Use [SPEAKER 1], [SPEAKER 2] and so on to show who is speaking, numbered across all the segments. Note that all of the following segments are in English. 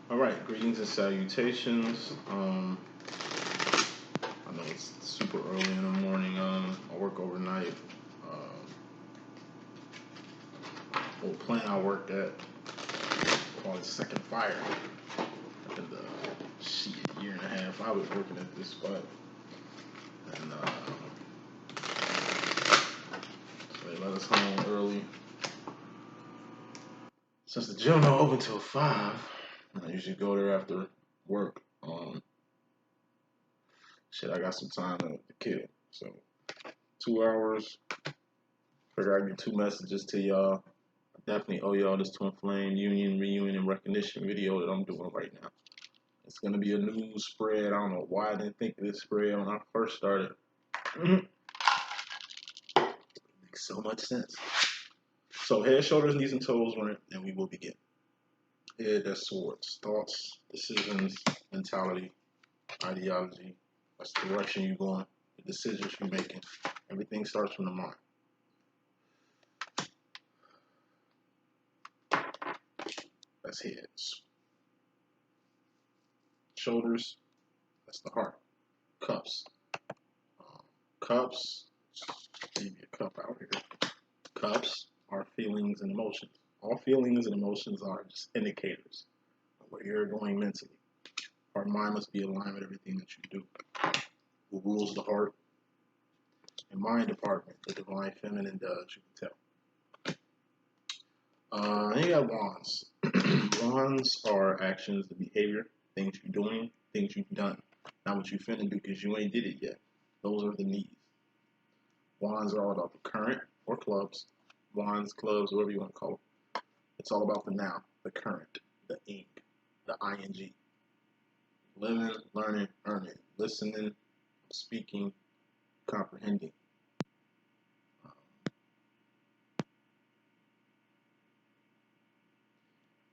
[SPEAKER 1] All right, greetings and salutations. I know it's super early in the morning. I work overnight. Old plant I worked at called Second Fire. And shit, year and a half I was working at this spot, and so they let us home early. Since the gym don't open till 5, I usually go there after work. I got some time to kill. So 2 hours. Figure I get 2 messages to y'all. I definitely owe y'all this Twin Flame Union, Reunion, and Recognition video that I'm doing right now. It's gonna be a news spread. I don't know why I didn't think of this spread when I first started. It makes so much sense. So head, shoulders, knees, and toes run, and we will begin. Head, that's swords, thoughts, decisions, mentality, ideology. That's the direction you're going, the decisions you're making. Everything starts from the mind. That's heads. Shoulders, that's the heart. Cups. Cups, leave your cup out here. Cups are feelings and emotions. All feelings and emotions are just indicators of where you're going mentally. Heart and mind must be aligned with everything that you do. Who rules the heart? And mind department, the divine feminine does, you can tell. Then you got wands. Wands are actions, the behavior, things you're doing, things you've done. Not what you finna do because you ain't did it yet. Those are the needs. Wands are all about the current or clubs. Wands, clubs, whatever you want to call it. It's all about the now, the current, the ink, the ing. Living, learning, earning, listening, speaking, comprehending.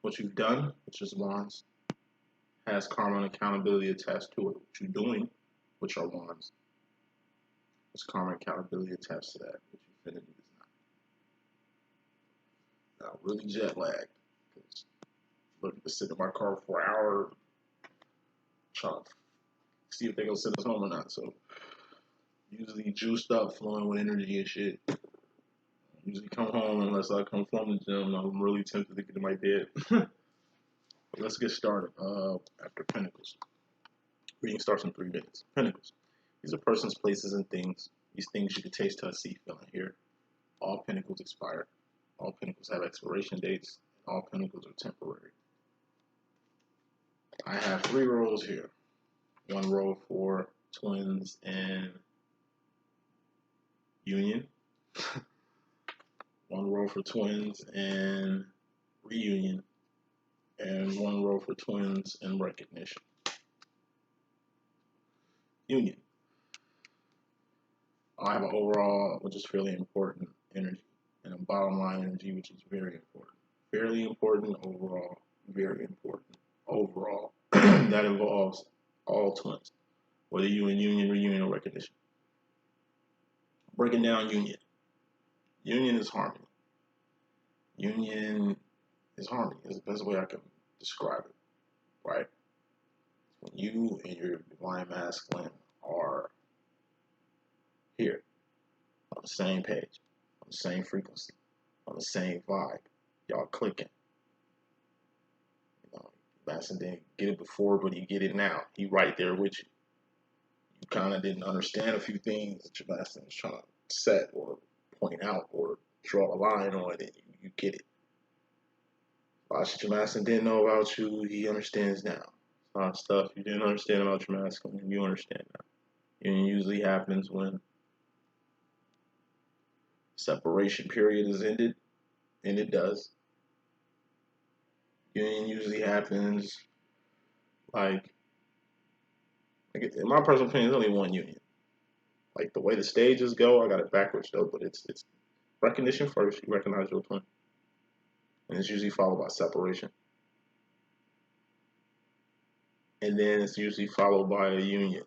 [SPEAKER 1] What you've done, which is wands, has karma and accountability attached to it. What you're doing, which are wands, there's karma and accountability attached to that. What you finna do is not. Now, really jet lagged. Looking to sit in my car for an hour, trying to see if they're gonna send us home or not. So, usually juiced up, flowing with energy and shit. Usually come home unless I come from the gym. I'm really tempted to get in my bed. But let's get started. After Pentacles. Reading starts in 3 minutes. Pentacles. These are persons, places, and things. These things you can taste, touch, see, feel, and hear. All pentacles expire. All pentacles have expiration dates. All pentacles are temporary. I have 3 rows here. 1 row for twins and union. 1 row for twins and reunion. And 1 row for twins and recognition. Union. I have an overall, which is fairly important, energy, and a bottom line energy, which is very important. Fairly important overall, very important overall. That involves all twins, whether you in union, reunion, or recognition. Breaking down union. Union is harmony. Union is harmony. Is the best way I can describe it, right? When you and your divine masculine are here on the same page, on the same frequency, on the same vibe, y'all clicking. You know, Masson didn't get it before, but he get it now. He right there with you. You kind of didn't understand a few things that your Masson was trying to set or point out or draw a line on, and you get it. A lot of shit your Masson didn't know about you, he understands now. A lot of stuff you didn't understand about your masculine, you understand now. And it usually happens when separation period is ended, and it does. Union usually happens like in my personal opinion, there's only one union. Like the way the stages go, I got it backwards though, but it's recognition first, you recognize your twin. And it's usually followed by separation. And then it's usually followed by a union.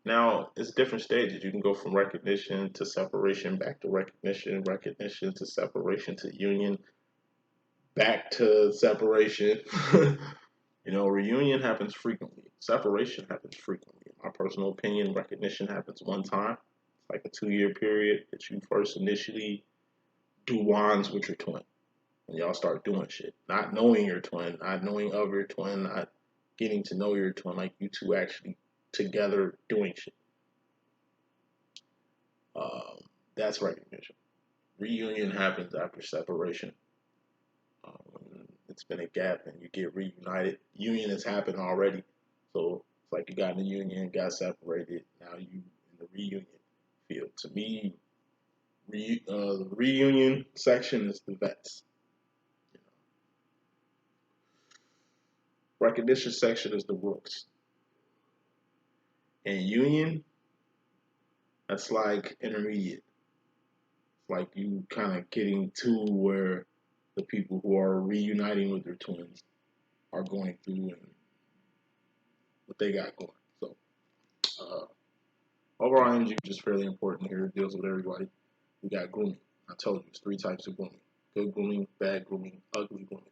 [SPEAKER 1] Now, it's different stages. You can go from recognition to separation, back to recognition, recognition to separation to union. back to separation. You know, reunion happens frequently. Separation happens frequently. In my personal opinion, recognition happens one time. It's like a 2-year period that you first initially do wands with your twin. And y'all start doing shit. Not knowing your twin, not knowing of your twin, not getting to know your twin, like you two actually together doing shit. That's recognition. Reunion happens after separation. It's been a gap and you get reunited. Union has happened already. So it's like you got in the union, got separated. Now you in the reunion field. To me, the reunion section is the vets. You know. Recognition section is the rooks. And union, that's like intermediate. It's like you kind of getting to where the people who are reuniting with their twins are going through and what they got going. So, overall energy, which is fairly important here, it deals with everybody. We got grooming. I told you, it's 3 types of grooming. Good grooming, bad grooming, ugly grooming.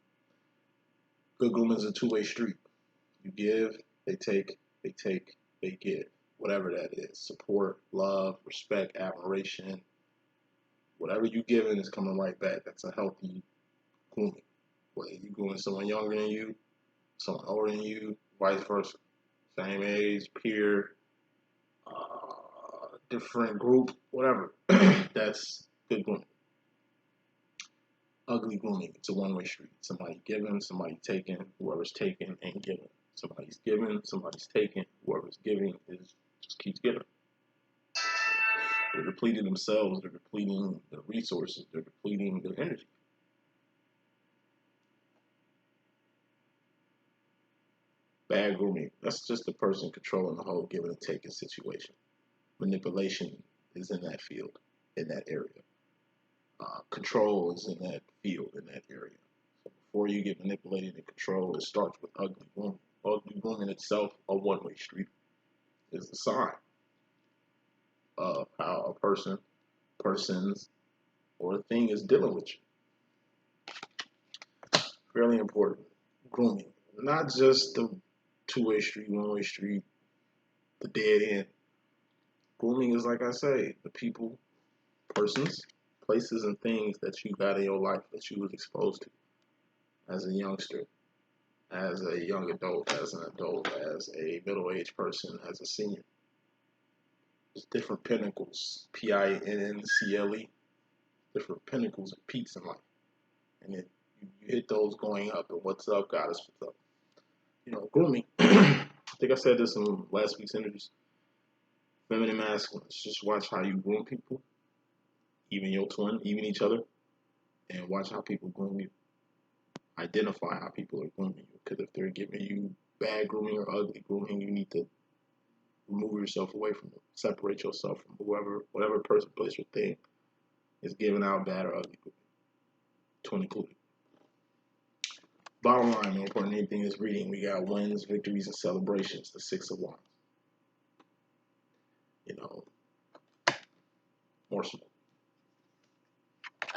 [SPEAKER 1] Good grooming is a 2-way street. You give, they take, they give. Whatever that is. Support, love, respect, admiration. Whatever you giving is coming right back. That's a healthy grooming. Whether you grooming someone younger than you, someone older than you, vice versa. Same age, peer, different group, whatever. That's good grooming. Ugly grooming, it's a 1-way street. Somebody giving, somebody taking, whoever's taking ain't giving. Somebody's giving, somebody's taking, whoever's giving is just keeps giving. They're depleting themselves, they're depleting their resources, they're depleting their energy. Bad grooming, that's just the person controlling the whole giving and taking situation. Manipulation is in that field, in that area. Control is in that field, in that area. So before you get manipulated and controlled, it starts with ugly grooming. Ugly grooming itself, a 1-way street, is the sign of how a person, persons, or a thing is dealing with you. Fairly important. Grooming. Not just the 2-way street, 1-way street, the dead end. Grooming is, like I say, the people, persons, places, and things that you got in your life that you was exposed to as a youngster, as a young adult, as an adult, as a middle-aged person, as a senior. There's different pinnacles, Pinnacle, different pinnacles and peaks in life. And then you hit those going up, and what's up, goddess, what's up? You know, grooming. I think I said this in last week's interviews. Feminine, masculine. Just watch how you groom people, even your twin, even each other, and watch how people groom you. Identify how people are grooming you. Because if they're giving you bad grooming or ugly grooming, you need to remove yourself away from them. Separate yourself from whatever person, place, or thing is giving out bad or ugly grooming. Twin included. Bottom line, more important than anything is reading. We got wins, victories, and celebrations. The 6 of Wands. You know, more smoke.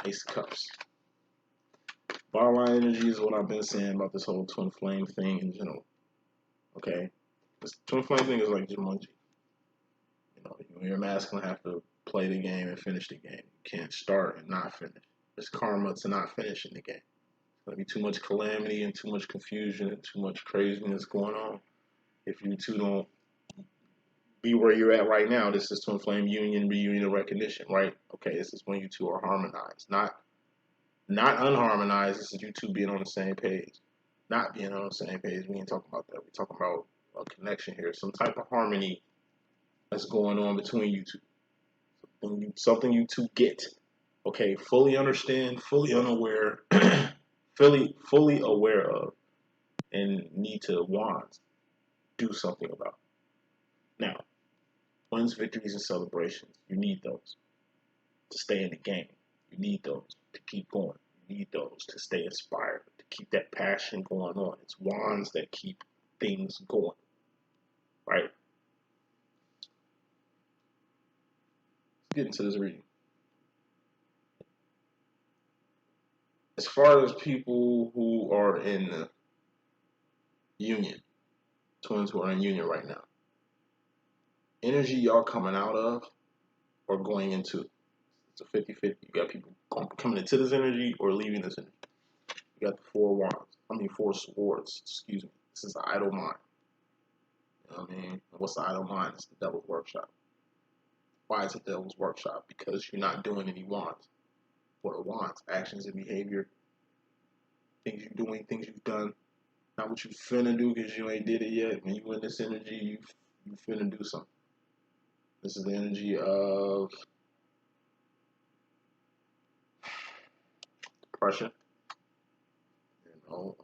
[SPEAKER 1] Ace of Cups. Bottom line energy is what I've been saying about this whole twin flame thing in general. Okay? This twin flame thing is like Jumanji. You know, you and your masculine have to play the game and finish the game. You can't start and not finish. There's karma to not finishing the game. There's going to be too much calamity and too much confusion and too much craziness going on if you two don't be where you're at right now. This is twin flame union, reunion, and recognition, right? Okay, this is when you two are harmonized, not unharmonized. This is you two being on the same page, not being on the same page. We ain't talking about that. We're talking about a connection here, some type of harmony that's going on between you two. Something you two get. Okay, fully understand, fully unaware, fully aware of, and need to want do something about. Now, wins, victories, and celebrations. You need those to stay in the game. You need those to keep going. You need those to stay inspired, to keep that passion going on. It's wands that keep things going, right? Let's get into this reading. as far as people who are in the union, twins who are in union right now, energy y'all coming out of or going into, it's a 50-50. You got people coming into this energy or leaving this energy. You got the four swords, excuse me. This is the idle mind. You know what I mean? What's the idle mind? It's the devil's workshop. Why is it the devil's workshop? Because you're not doing any wants. What are wants? Actions and behavior. Things you're doing, things you've done. Not what you finna do because you ain't did it yet. When you in this energy, you finna do something. This is the energy of depression. You know,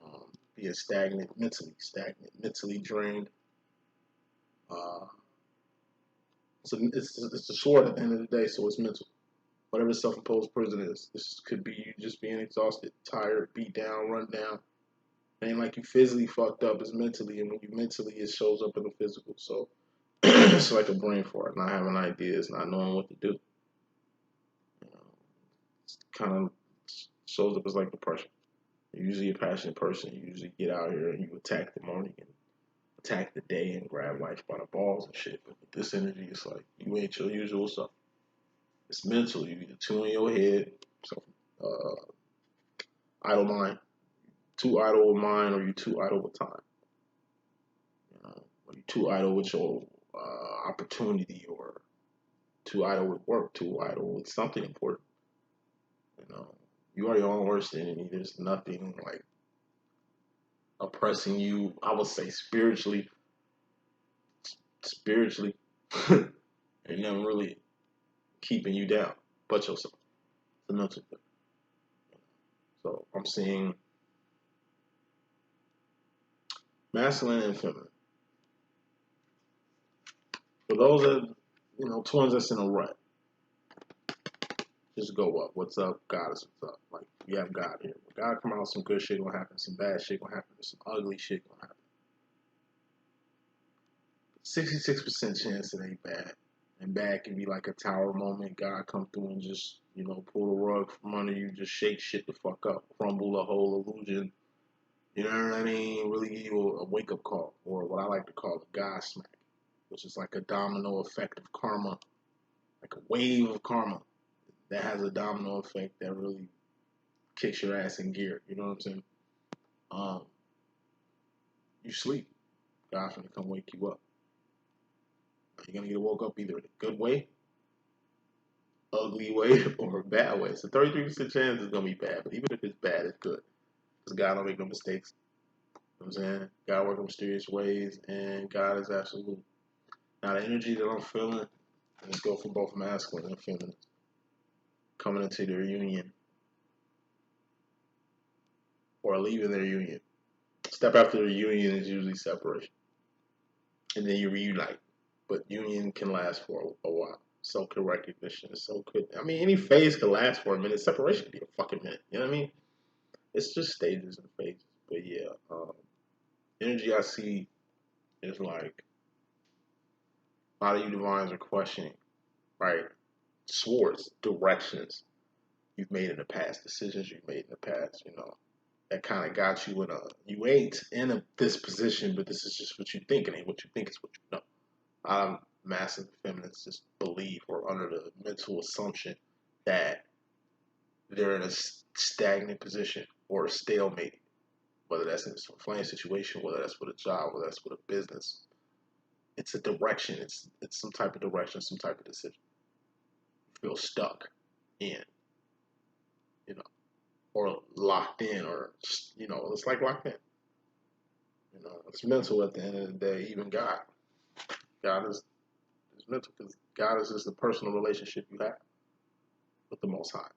[SPEAKER 1] being stagnant, mentally drained. It's a sword at the end of the day, so it's mental. Whatever self-imposed prison is, this could be you just being exhausted, tired, beat down, run down. It ain't like you physically fucked up, it's mentally, and when you mentally, it shows up in the physical. So it's like a brain fart, not having ideas, not knowing what to do. You know, it's kind of shows up as like depression. You're usually a passionate person. You usually get out here and you attack the morning and attack the day and grab life by the balls and shit. But with this energy, it's like you ain't your usual self. It's mental. You either two in your head, so idle mind, too idle with mind, or you too idle with time. You know, or you too idle with your opportunity, or too idle with work, too idle with something important. You know, you are your own worst enemy. There's nothing like oppressing you. I would say spiritually, ain't nothing really keeping you down but yourself. It's a mental thing. So I'm seeing masculine and feminine. For those that, twins that's in a rut, just go up. What's up? God is what's up. Like, we have God here. When God come out, some good shit gonna happen, some bad shit gonna happen, some ugly shit gonna happen. 66% chance it ain't bad. And bad can be like a tower moment. God come through and just, pull the rug from under you, just shake shit the fuck up, crumble the whole illusion. You know what I mean? Really give you a wake up call, or what I like to call a God smack, which is like a domino effect of karma, like a wave of karma that has a domino effect that really kicks your ass in gear. You know what I'm saying? You sleep. God's gonna come wake you up. You're gonna get woke up either in a good way, ugly way, or a bad way. So 33% chance it's gonna be bad, but even if it's bad, it's good. Because God don't make no mistakes. You know what I'm saying? God works in mysterious ways, and God is absolute. Now the energy that I'm feeling, let's go for both masculine and feminine, coming into their union or leaving their union. Step after their union is usually separation, and then you reunite. But union can last for a while. So could recognition. So could, any phase could last for a minute. Separation could be a fucking minute. You know what I mean? It's just stages and phases. But yeah, energy I see is like a lot of you divines are questioning, right? Swords, directions you've made in the past, decisions you've made in the past, that kind of got you you ain't in this position, but this is just what you think. It ain't what you think, it's what you know. Massive feminists just believe or under the mental assumption that they're in a stagnant position or a stalemate, whether that's in a flame situation, whether that's with a job, whether that's with a business. It's a direction. It's some type of direction, some type of decision. You feel stuck in, or locked in, or it's like locked in. It's mental at the end of the day. Even God is mental, because God is just the personal relationship you have with the Most High.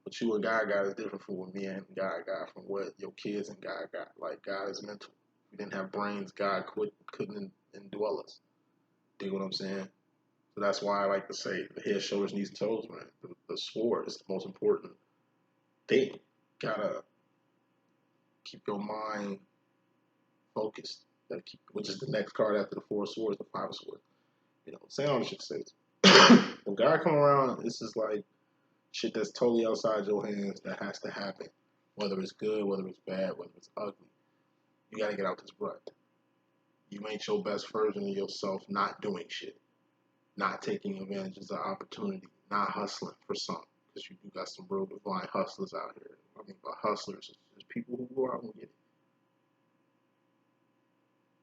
[SPEAKER 1] What you and God got is different from what me and God got, from what your kids and God got. Like, God is mental. If we didn't have brains, God couldn't indwell us. Dig what I'm saying? So that's why I like to say the head, shoulders, knees, and toes, man. The sword is the most important thing. Gotta keep your mind focused. Gotta keep, which is the next card after the four swords, the five of swords. Saying all this shit says. When God come around, this is like shit that's totally outside your hands that has to happen. Whether it's good, whether it's bad, whether it's ugly. You gotta get out this rut. You ain't your best version of yourself not doing shit, not taking advantage of the opportunity, not hustling for something. Because you do got some real divine hustlers out here. I mean, by hustlers, it's people who go out and get it.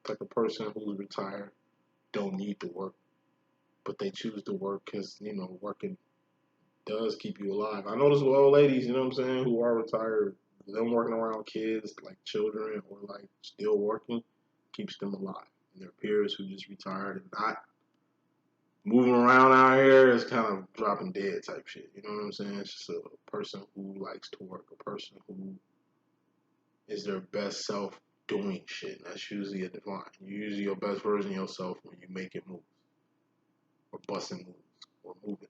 [SPEAKER 1] It's like a person who's retired, don't need to work, but they choose to work because, working does keep you alive. I know those old ladies, you know what I'm saying, who are retired, them working around kids, like children, or like still working, keeps them alive. And their peers who just retired and not moving around out here is kind of dropping dead type shit. You know what I'm saying? It's just a person who likes to work, a person who is their best self doing shit. And that's usually a divine. You're usually your best version of yourself when you make it move, or busting moves, or moving.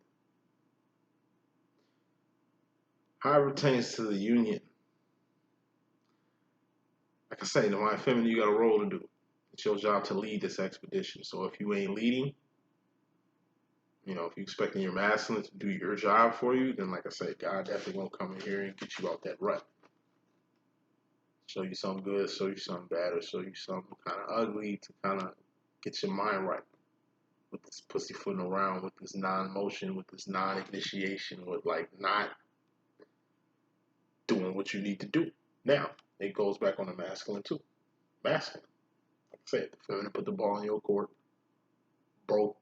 [SPEAKER 1] How it pertains to the union, like I say, divine feminine, you got a role to do. It's your job to lead this expedition. So if you ain't leading, if you're expecting your masculine to do your job for you, then like I say, God definitely gonna come in here and get you out that rut. Show you something good, show you something bad, or show you something kind of ugly to kind of get your mind right. With this pussyfooting around, with this non-motion, with this non-initiation, with like not doing what you need to do. Now, it goes back on the masculine too. Masculine. Like I said, the feminine put the ball in your court, broke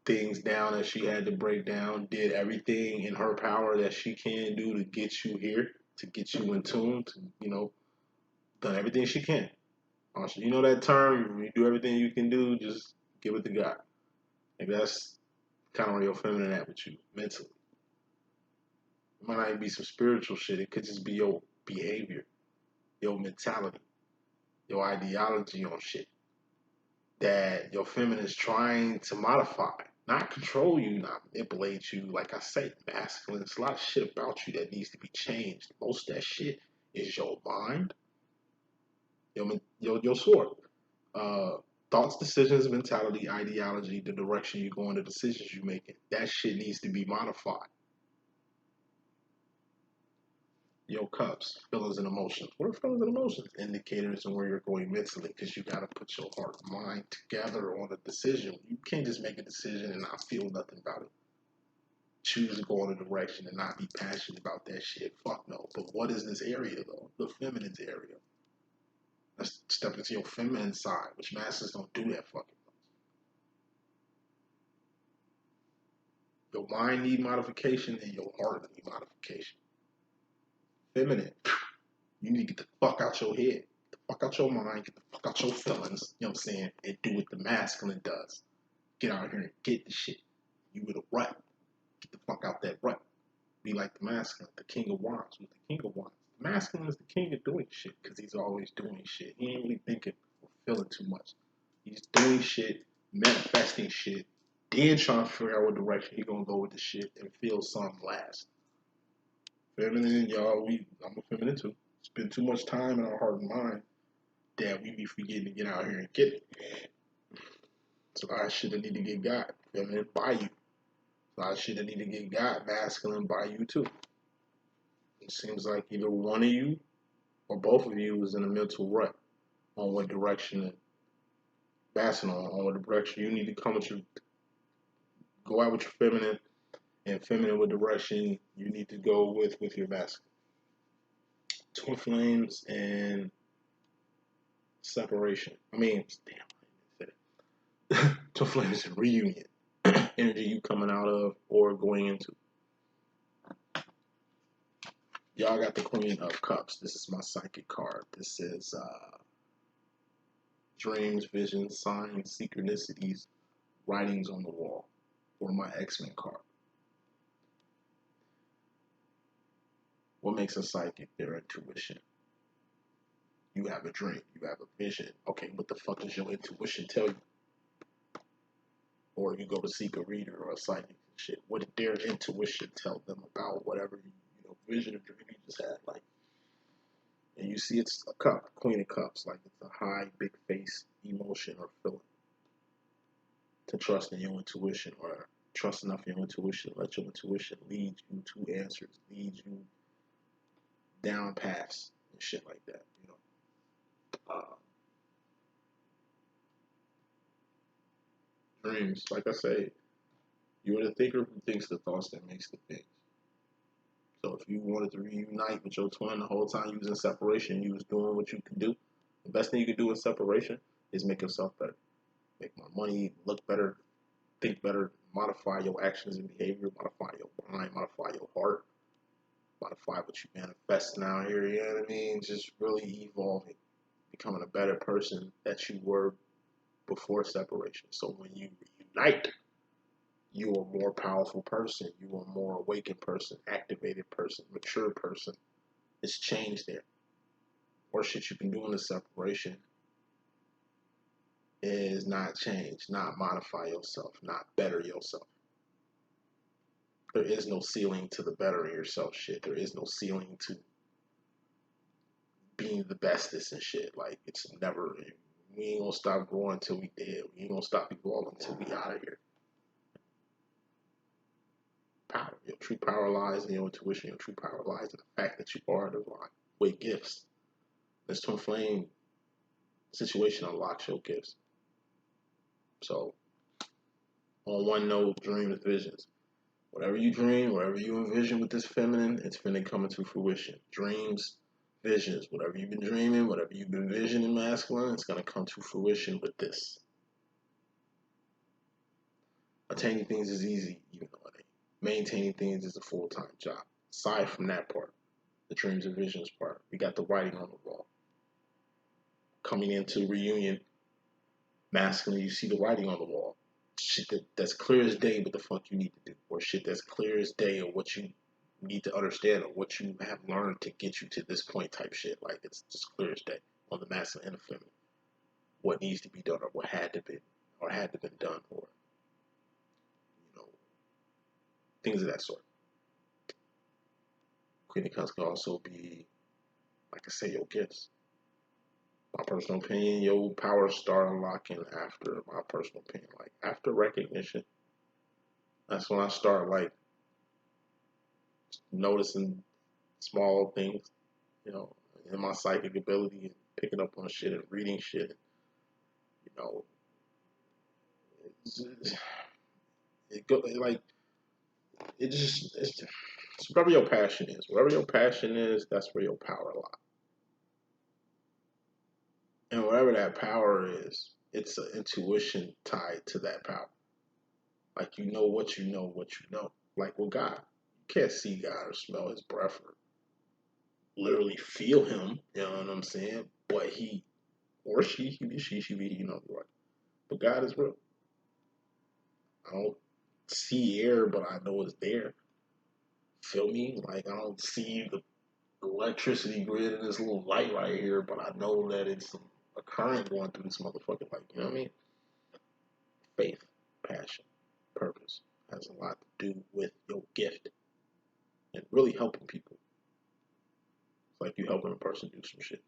[SPEAKER 1] things down that she had to break down, did everything in her power that she can do to get you here, to get you in tune, to, done everything she can. Also, you know that term, you do everything you can do, just give it to God. Like that's kind of where your feminine at with you, mentally. It might not even be some spiritual shit, it could just be your behavior, your mentality, your ideology on shit that your feminine is trying to modify. Not control you, not manipulate you. Like I say, masculine, there's a lot of shit about you that needs to be changed. Most of that shit is your mind, your sword. Thoughts, decisions, mentality, ideology, the direction you're going, the decisions you're making. That shit needs to be modified. Your cups, feelings and emotions. What are feelings and emotions? Indicators on where you're going mentally, because you got to put your heart and mind together on a decision. You can't just make a decision and not feel nothing about it. Choose to go in a direction and not be passionate about that shit. Fuck no. But what is this area though? The feminine's area. Let's step into your feminine side, which masters don't do that fucking much. Your mind need modification and your heart need modification. Feminine, you need to get the fuck out your head. Get the fuck out your mind. Get the fuck out your feelings. You know what I'm saying? And do what the masculine does. Get out here and get the shit. You with a rut. Get the fuck out that rut. Be like the masculine, the king of wands. With the king of wands. The masculine is the king of doing shit because he's always doing shit. He ain't really thinking or feeling too much. He's doing shit, manifesting shit, then trying to figure out what direction he gonna go with the shit and feel something last. Feminine, y'all, I'm a feminine too. Spend too much time in our heart and mind that we be forgetting to get out here and get it. So a lot of shit that need to get got. Feminine by you. A lot of shit that need to get got. Masculine by you too. It seems like either one of you or both of you is in a mental rut on what direction masculine on what direction you need to come with your go out with your feminine, and feminine what direction you need to go with your masculine. Twin flames and separation. Twin flames and reunion. Energy you coming out of or going into. Y'all got the Queen of Cups. This is my psychic card. This is dreams, visions, signs, synchronicities, writings on the wall. Or my X-Men card. What makes a psychic? Their intuition. You have a dream. You have a vision. Okay, what the fuck does your intuition tell you? Or you go to seek a reader or a psychic and shit. What did their intuition tell them about whatever vision or dream you just had? Like, and you see it's a cup, Queen of Cups. Like it's a high, big face emotion or feeling. To trust in your intuition or trust enough in your intuition. Let your intuition lead you to answers. Lead you down paths and shit like that. Dreams, like I say, you are the thinker who thinks the thoughts that makes the things. So if you wanted to reunite with your twin the whole time you was in separation, you was doing what you could do. The best thing you could do in separation is make yourself better, make more money, look better, think better, modify your actions and behavior, modify your mind, modify your heart, modify what you manifest now here. You know what I mean? Just really evolving, becoming a better person that you were before separation. So when you reunite, you are a more powerful person. You are a more awakened person, activated person, mature person. It's changed there. Worst shit you can do in the separation is not change, not modify yourself, not better yourself. There is no ceiling to the bettering yourself shit. There is no ceiling to being the bestest and shit. Like, it's never, we ain't gonna stop growing until we dead. We ain't gonna stop evolving until we out of here. Power. Your true power lies in your intuition. Your true power lies in the fact that you are divine with gifts. This twin flame situation unlocks your gifts. So, on one note, dreams, visions. Whatever you dream, whatever you envision with this feminine, it's finna come into fruition. Dreams, visions, whatever you've been dreaming, whatever you've been visioning masculine, it's gonna come to fruition with this. Attaining things is easy, even though it ain't. Maintaining things is a full-time job. Aside from that part, the dreams and visions part, we got the writing on the wall. Coming into reunion, masculine, you see the writing on the wall. Shit that's clear as day what the fuck you need to do, or shit that's clear as day or what you need to understand or what you have learned to get you to this point type shit. Like, it's just clear as day on the masculine and the feminine. What needs to be done or what had to be done, or things of that sort. Queen of Cups can also be, like I say, your gifts. My personal opinion, your power start unlocking after my personal opinion. Like, after recognition, that's when I start, like, noticing small things, in my psychic ability and picking up on shit and reading shit. It's whatever your passion is. Whatever your passion is, that's where your power lies. And whatever that power is, it's an intuition tied to that power. Like, you know what you know, what you know. Like with God. You can't see God or smell his breath or literally feel him, you know what I'm saying? But he, or she be, she be, right. But God is real. I don't see air, but I know it's there. Feel me? Like, I don't see the electricity grid in this little light right here, but I know that it's a current going through this motherfucking light. You know what I mean? Faith, passion, purpose has a lot to do with your gift and really helping people. It's like you helping a person do some shit.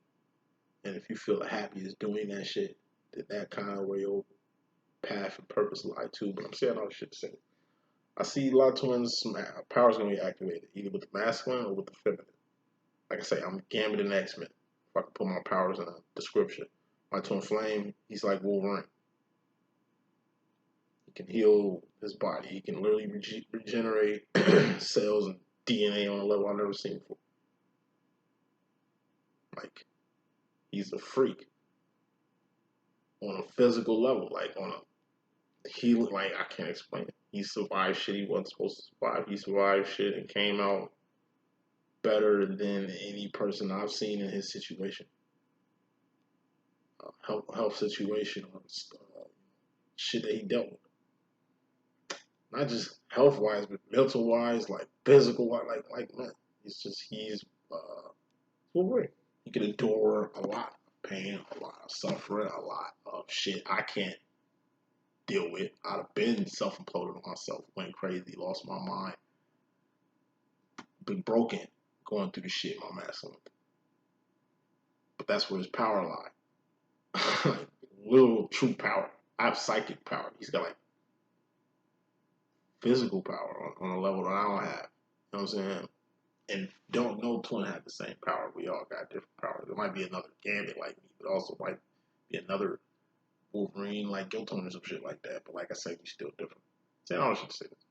[SPEAKER 1] And if you feel the happiest doing that shit, then that kind of where your path and purpose lie too. But I'm saying all shit to say, I see a lot of twins, power's going to be activated, either with the masculine or with the feminine. Like I say, I'm Gambit and X-Men. If I can put my powers in a description. My twin flame, he's like Wolverine. He can heal his body. He can literally regenerate cells and DNA on a level I've never seen before. Like, he's a freak. On a physical level, like on a healing, like, I can't explain it. He survived shit he wasn't supposed to survive. He survived shit and came out better than any person I've seen in his situation. Health situation, or shit that he dealt with. Not just health wise, but mental wise, like physical wise, like man, he's Wolverine. He can endure a lot of pain, a lot of suffering, a lot of shit I can't deal with. I'd have been self-imploded on myself, went crazy, lost my mind, been broken going through the shit my masculine. But that's where his power lies. Little true power. I have psychic power. He's got like physical power on a level that I don't have. You know what I'm saying? and don't know twin have the same power. We all got different powers. There might be another Gambit like me, but also might be another Wolverine like your twin or some shit like that. But like I said, we still different. Saying all shit to say this.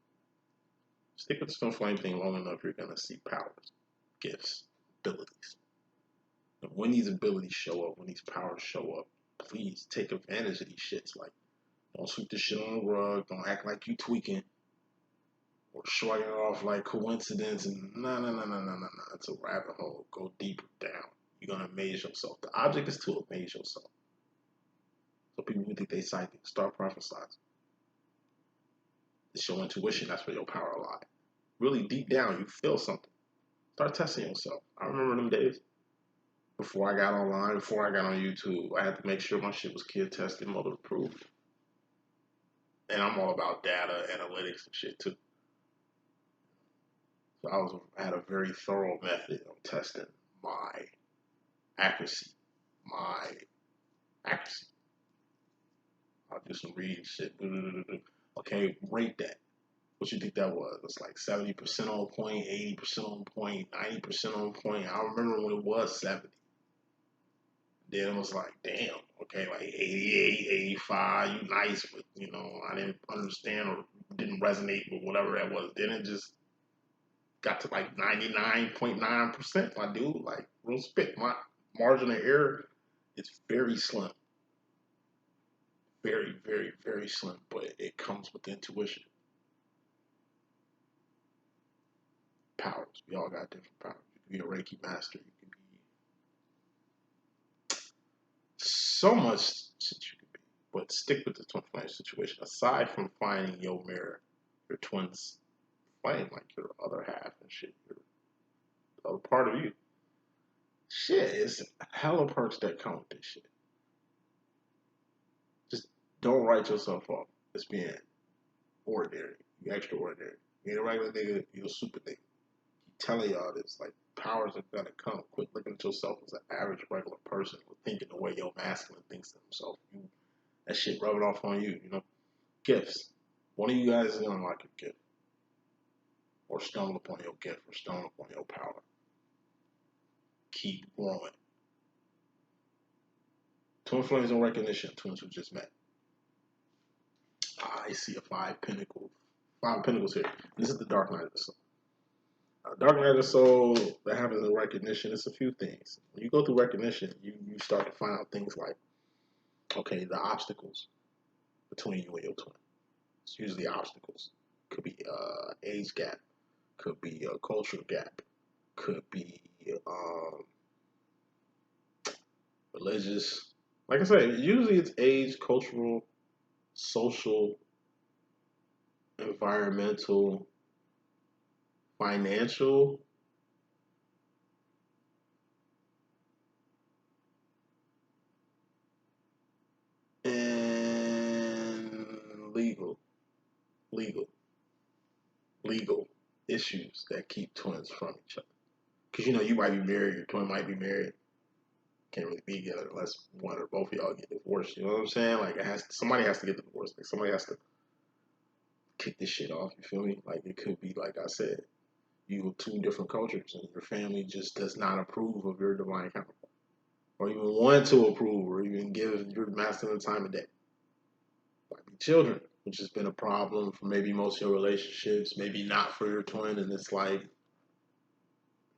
[SPEAKER 1] Stick with the twin flame thing long enough, you're gonna see powers, gifts, abilities. And when these abilities show up, when these powers show up, please take advantage of these shits. Like, don't sweep this shit on the rug. Don't act like you tweaking or shrug it off like coincidence. And no. It's a rabbit hole. Go deeper down. You're gonna amaze yourself. The object is to amaze yourself. So people who think they psychic, start prophesizing. It's your intuition. That's where your power lies. Really deep down, you feel something. Start testing yourself. I remember them days before I got online, before I got on YouTube. I had to make sure my shit was kid tested, mother approved. And I'm all about data, analytics, and shit too. So I had a very thorough method of testing my accuracy. I'll do some reading shit. Okay, rate that. What you think that was? It's like 70% on point, 80% on point, 90% on point. I remember when it was 70. Then it was like, damn, okay, like 88, 85, you nice, but you know, I didn't understand or didn't resonate with whatever that was. Then it just got to like 99.9%, my dude. Like, real spit. My margin of error is very slim. Very, very, very slim, but it comes with intuition. Powers. We all got different powers. You can be a Reiki master. You can be so much shit you can be. But stick with the twin flame situation. Aside from finding your mirror, your twin's flame, like your other half and shit, your other part of you. Shit, it's hella perks that come with this shit. Just don't write yourself off as being ordinary. You extraordinary. You ain't a regular nigga, you a super nigga. Keep telling y'all this, like, powers are gonna come. Quit looking at yourself as an average regular person or thinking the way your masculine thinks of himself. That shit rubbing off on you, you know? Gifts. One of you guys is gonna unlock your gift. Or stumble upon your gift, or stumble upon your power. Keep growing. Twin flames on recognition, twins who just met. I see a five pentacles here. This is the dark night of the soul. Dark night of the soul that happens in recognition. It's a few things. When you go through recognition, you start to find out things like, okay, the obstacles between you and your twin. It's usually obstacles. Could be age gap. Could be a cultural gap. Could be religious. Like I said, usually it's age, cultural, social, environmental, financial, and legal issues that keep twins from each other. Because you know you might be married, your twin might be married, can't really be together unless one or both of y'all get divorced. You know what I'm saying? Like somebody has to get divorced. Like somebody has to kick this shit off. You feel me? Like it could be like I said, you have two different cultures and your family just does not approve of your divine counterpart, or even want to approve, or even give your masculine time of day. Might be children, which has been a problem for maybe most of your relationships, maybe not for your twin, and it's like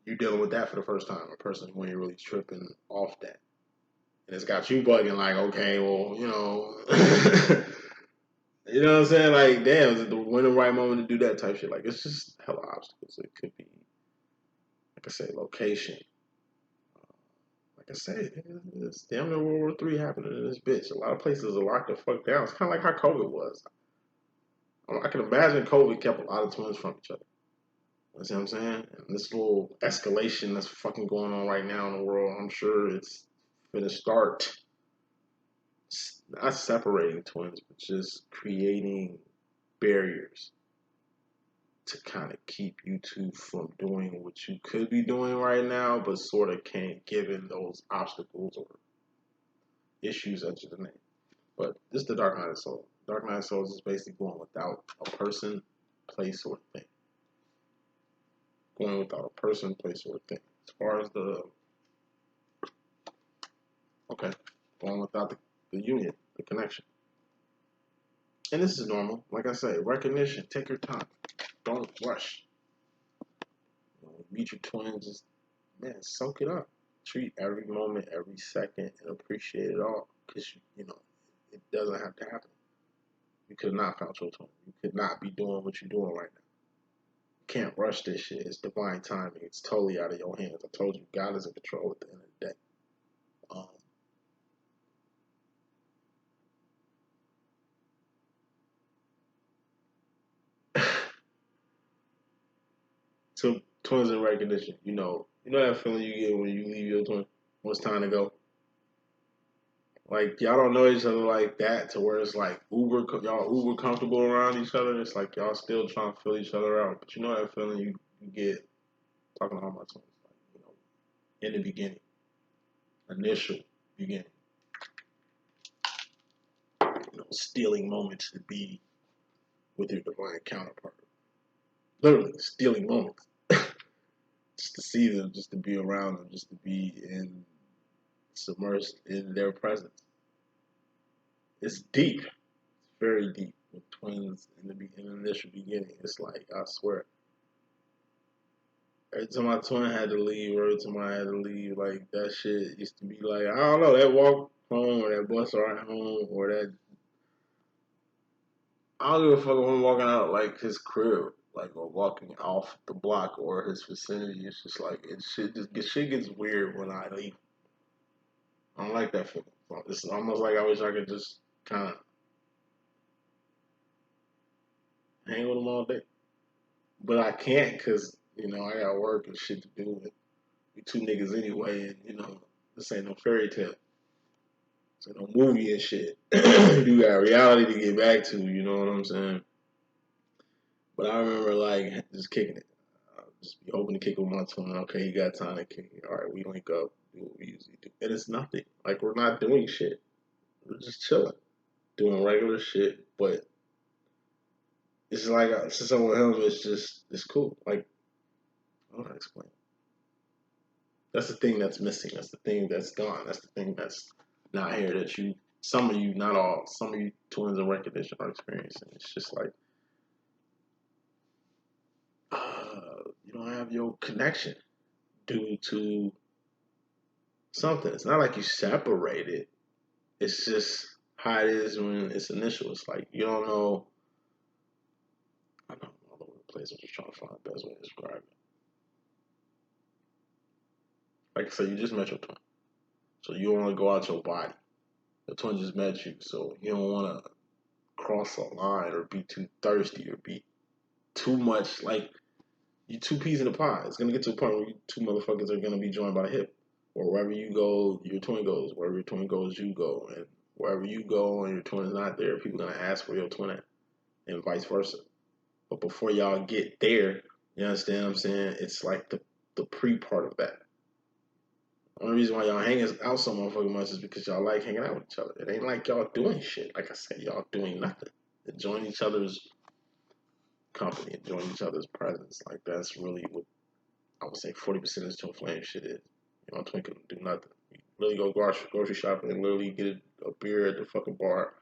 [SPEAKER 1] you're dealing with that for the first time, a person when you're really tripping off that. And it's got you bugging like, okay, well, you know, you know what I'm saying? Like, damn, is it when the right moment to do that type shit? Like, it's just hella obstacles. It could be, like I say, location. Like I said, it's damn near World War III happening in this bitch. A lot of places are locked the fuck down. It's kind of like how COVID was. I can imagine COVID kept a lot of twins from each other. You see what I'm saying? And this little escalation that's fucking going on right now in the world, I'm sure it's gonna start not separating twins, but just creating barriers to kind of keep you two from doing what you could be doing right now, but sort of can't given those obstacles or issues that you name. But this is the Dark Night of Soul. Dark Night of Souls is basically going without a person, place, or thing. going without a person, place, or thing. As far as going without the union, the connection. And this is normal. Like I say, recognition. Take your time. Don't rush. Meet your twins. Just, man, soak it up. Treat every moment, every second, and appreciate it all. Because, it doesn't have to happen. You could not found your twin. You could not be doing what you're doing right now. You can't rush this shit. It's divine timing. It's totally out of your hands. I told you, God is in control at the end of the day. So twins in recognition, you know that feeling you get when you leave your twin when it's time to go. Like y'all don't know each other like that to where it's like y'all uber comfortable around each other. It's like y'all still trying to fill each other out, but you know that feeling you get talking to all my twins, like, in the beginning, initial beginning, stealing moments to be with your divine counterpart. Literally stealing moments. Just to see them, just to be around them, just to be submersed in their presence. It's deep. It's very deep. With twins in the initial beginning, it's like, I swear. Every time my twin had to leave, or every time I had to leave, like that shit used to be like, I don't know, that walk home or that bus ride home or that, I don't give a fuck if I'm walking out like his crib, like, or walking off the block or his vicinity. It's just like shit gets weird when I leave. I don't like that feeling. It's almost like I wish I could just kind of hang with him all day, but I can't because I got work and shit to do. And we two niggas anyway, and this ain't no fairy tale. It's no movie and shit. You got reality to get back to. You know what I'm saying? But I remember like just kicking it. Just be hoping to kick with my twin. Okay, you got time to kick it. All right, we link up, do what we usually do, and it's nothing. Like we're not doing shit. We're just chilling, doing regular shit. But it's like to someone else, it's cool. Like I don't know how to explain. That's the thing that's missing. That's the thing that's gone. That's the thing that's not here that some of you, not all, some of you twins in recognition are experiencing. It's just like, you don't have your connection due to something. It's not like you separated. It's just how it is when it's initial. It's like, you don't know. I don't know, all over the place. I'm just trying to find the best way to describe it. Like I said, you just met your twin. So you don't want to go out your body. The twin just met you. So you don't want to cross a line or be too thirsty or be too much like you two peas in a pod. It's gonna get to a point where you two motherfuckers are gonna be joined by the hip. Or wherever you go, your twin goes. Wherever your twin goes, you go. And wherever you go and your twin is not there, people are gonna ask for your twin at, and vice versa. But before y'all get there, you understand what I'm saying? It's like the pre part of that. The only reason why y'all hanging out so motherfucking much is because y'all like hanging out with each other. It ain't like y'all doing shit. Like I said, y'all doing nothing. Enjoying each other's company, enjoying each other's presence. Like that's really what I would say 40% of this twin flame shit is. Twin can do nothing. You really go grocery shopping and literally get a beer at the fucking bar.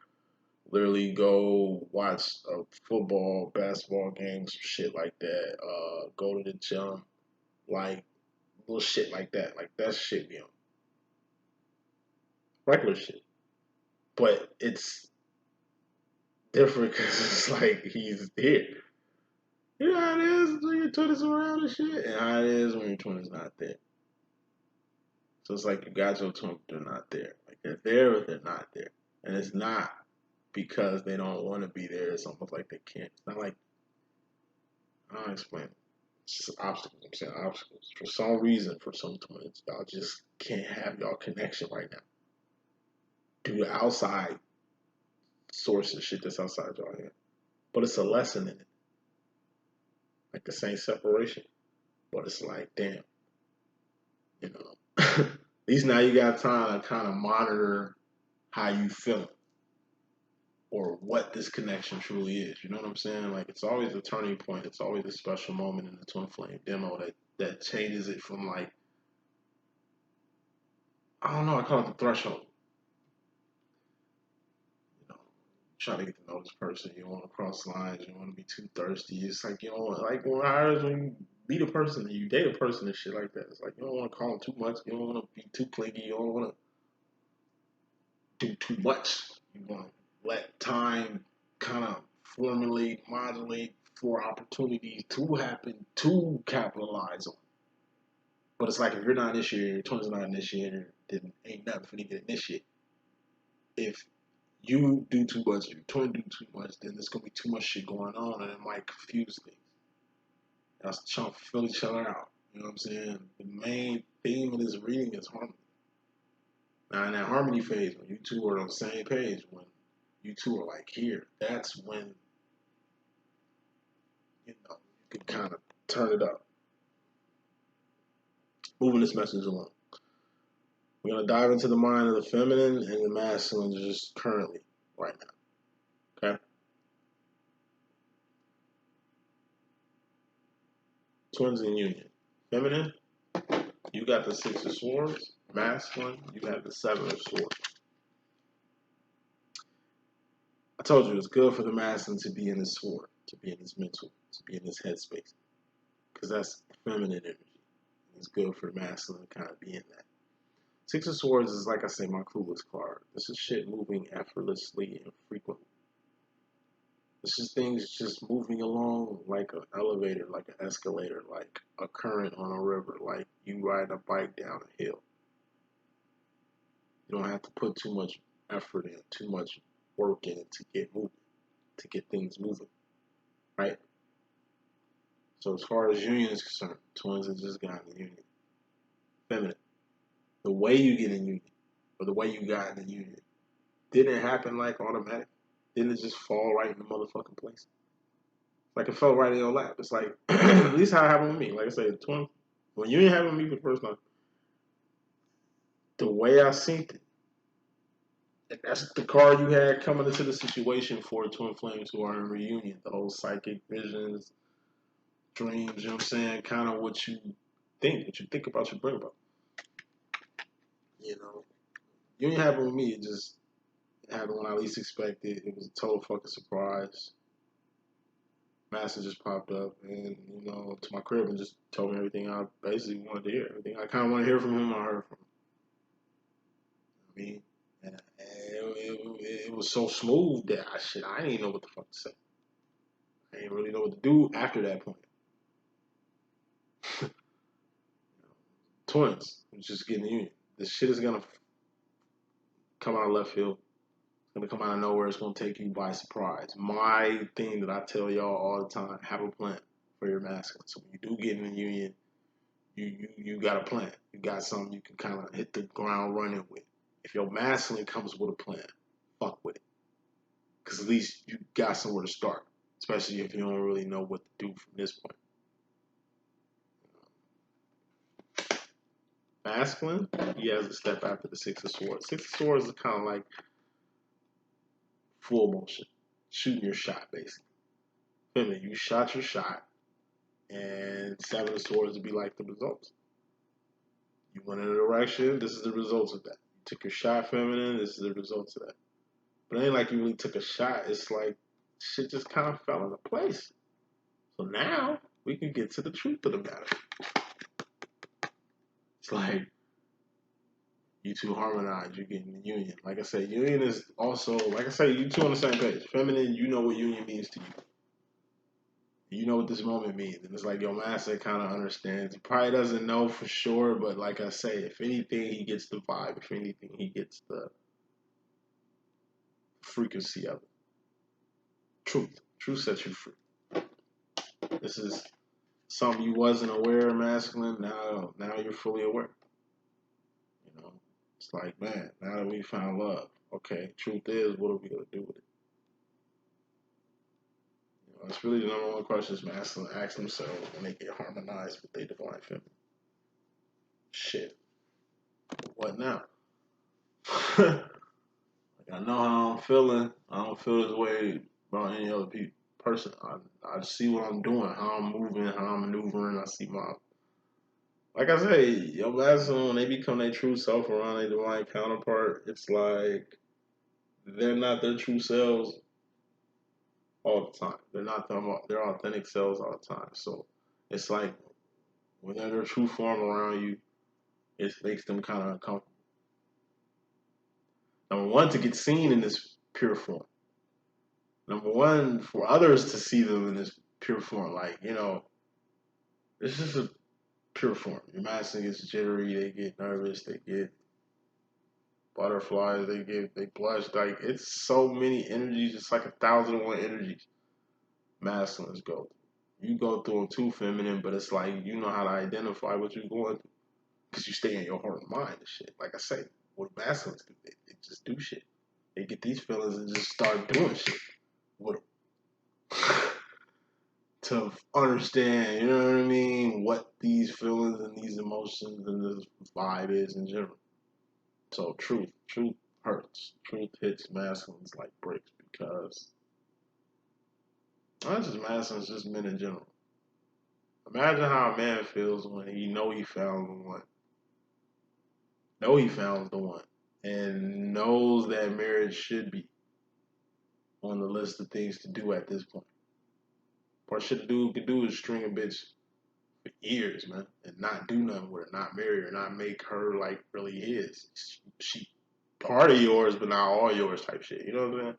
[SPEAKER 1] Literally go watch a football, basketball game, some shit like that. Go to the gym, like little shit like that. Like that shit be on regular shit. But it's different because it's like he's here. You know how it is when your twin is around and shit, and how it is when your twin is not there. So it's like you got your twin, but they're not there. Like they're there, but they're not there. And it's not because they don't want to be there. It's almost like they can't. It's not like, I don't explain it. It's just obstacles. I'm saying obstacles. For some reason, for some twins, y'all just can't have y'all connection right now. Due to outside sources, shit that's outside y'all here. But it's a lesson in it. Like the same separation. But it's like, damn. At least now you got time to kind of monitor how you feeling. or what this connection truly is. You know what I'm saying? Like, it's always a turning point. It's always a special moment in the twin flame demo that changes it from, like, I don't know, I call it the threshold. You know, try to get to know this person. You don't want to cross lines. You don't want to be too thirsty. It's like, you know, like when you meet a person, you date a person and shit like that. It's like, you don't want to call them too much. You don't want to be too clingy. You don't want to do too much. You want to let time kind of formulate, modulate for opportunities to happen to capitalize on. But it's like, if you're not initiated, your twin's not initiated, then ain't nothing for you to initiate. If you do too much, your twin do too much, then there's gonna be too much shit going on, and it might confuse things. That's trying to fill each other out. You know what I'm saying? The main theme of this reading is harmony. Now, in that harmony phase, when you two are on the same page, when you two are like here, that's when, you know, you can kind of turn it up. Moving this message along. We're going to dive into the mind of the feminine and the masculine just currently, right now. Okay? Twins in union. Feminine, you got the 6 of swords. Masculine, you got the 7 of swords. I told you it's good for the masculine to be in his sword, to be in his mental, to be in his headspace. Because that's feminine energy. It's good for the masculine to kind of be in that. 6 of swords is, like I say, my clueless card. This is shit moving effortlessly and frequently. This is things just moving along like an elevator, like an escalator, like a current on a river, like you ride a bike down a hill. You don't have to put too much effort in, too much work in to get moving, to get things moving, right? So as far as union is concerned, twins have just gotten in union. Feminine. The way you get in union, or the way you got in the union, didn't happen like automatic. Didn't it just fall right in the motherfucking place? Like, it fell right in your lap. It's like, at least how it happened with me. Like I said, twin, when union happened with me for the first time, the way I seen it, and that's the card you had coming into the situation for twin flames who are in reunion. The whole psychic visions, dreams, you know what I'm saying? Kind of what you think about, you bring about. You know, union happened with me. It just happened when I least expected. It was a total fucking surprise. Master just popped up and, you know, to my crib and just told me everything I basically wanted to hear. Everything I kind of want to hear from him, I heard from him. I mean, and it was so smooth that I didn't know what the fuck to say. I didn't really know what to do after that point. Twins, just getting the union. This shit is gonna come out of left field. It's gonna come out of nowhere. It's gonna take you by surprise. My thing that I tell y'all all the time: have a plan for your masculine. So when you do get in the union, you got a plan. You got something you can kind of hit the ground running with. If your masculine comes with a plan, fuck with it. Because at least you got somewhere to start. Especially if you don't really know what to do from this point. Masculine, he has a step after the 6 of swords. 6 of swords is kind of like full motion. Shooting your shot, basically. Feminine, you shot your shot. And 7 of swords would be like the results. You went in a direction, this is the results of that. You took your shot, feminine, this is the results of that. But it ain't like you really took a shot. It's like shit just kind of fell into place. So now we can get to the truth of the matter. It's like you two harmonize, you get in the union. Like I said, union is also, like I say, you two on the same page. Feminine, you know what union means to you. You know what this moment means. And it's like your master kind of understands. He probably doesn't know for sure, but like I say, if anything, he gets the vibe. If anything, he gets the frequency of it. Truth. Truth sets you free. This is something you wasn't aware of, masculine. Now you're fully aware. You know, it's like, man, now that we found love, okay, truth is, what are we gonna do with it? You know, it's really the number one question masculine ask themselves when they get harmonized with their divine feminine. Shit. What now? Like I know how I'm feeling. I don't feel this way about any other person. I see what I'm doing, how I'm moving, how I'm maneuvering. I see my, like I say, your masculine, when they become their true self around their divine counterpart, it's like they're not their true selves all the time. They're not their authentic selves all the time. So it's like when they're their true form around you, it makes them kind of uncomfortable. Number one, to get seen in this pure form. Number one, for others to see them in this pure form. Like, it's just a pure form. Your masculine gets jittery, they get nervous, they get butterflies, they blush. Like, it's so many energies. It's like 1,001 energies masculines go through. You go through them too, feminine, but it's like you know how to identify what you're going through because you stay in your heart and mind and shit. Like I say, what masculines do, they just do shit. They get these feelings and just start doing shit with them. To understand, you know what I mean, what these feelings and these emotions and this vibe is in general. So truth hurts. Truth hits masculines like bricks because not just masculines, just men in general. Imagine how a man feels when he he found the one, and knows that marriage should be on the list of things to do at this point. What should a dude could do is string a bitch for years, man, and not do nothing with her, not marry her, not make her like really his. She part of yours, but not all yours type shit. You know what I'm saying?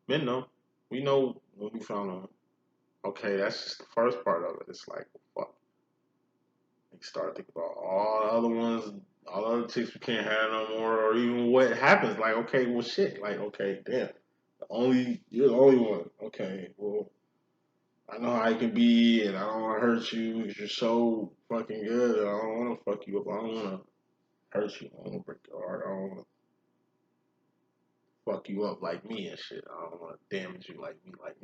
[SPEAKER 1] Men know. We know when we found one. Okay, that's just the first part of it. It's like, well, fuck. You start thinking about all the other ones, all the other chicks we can't have no more, or even what happens. Like, okay, well, shit. Like, okay, damn. You're the only one. Okay, well, I know how I can be, and I don't want to hurt you because you're so fucking good. And I don't want to fuck you up. I don't want to hurt you. I don't want to break your heart. I don't want to fuck you up like me and shit. I don't want to damage you like me. Like,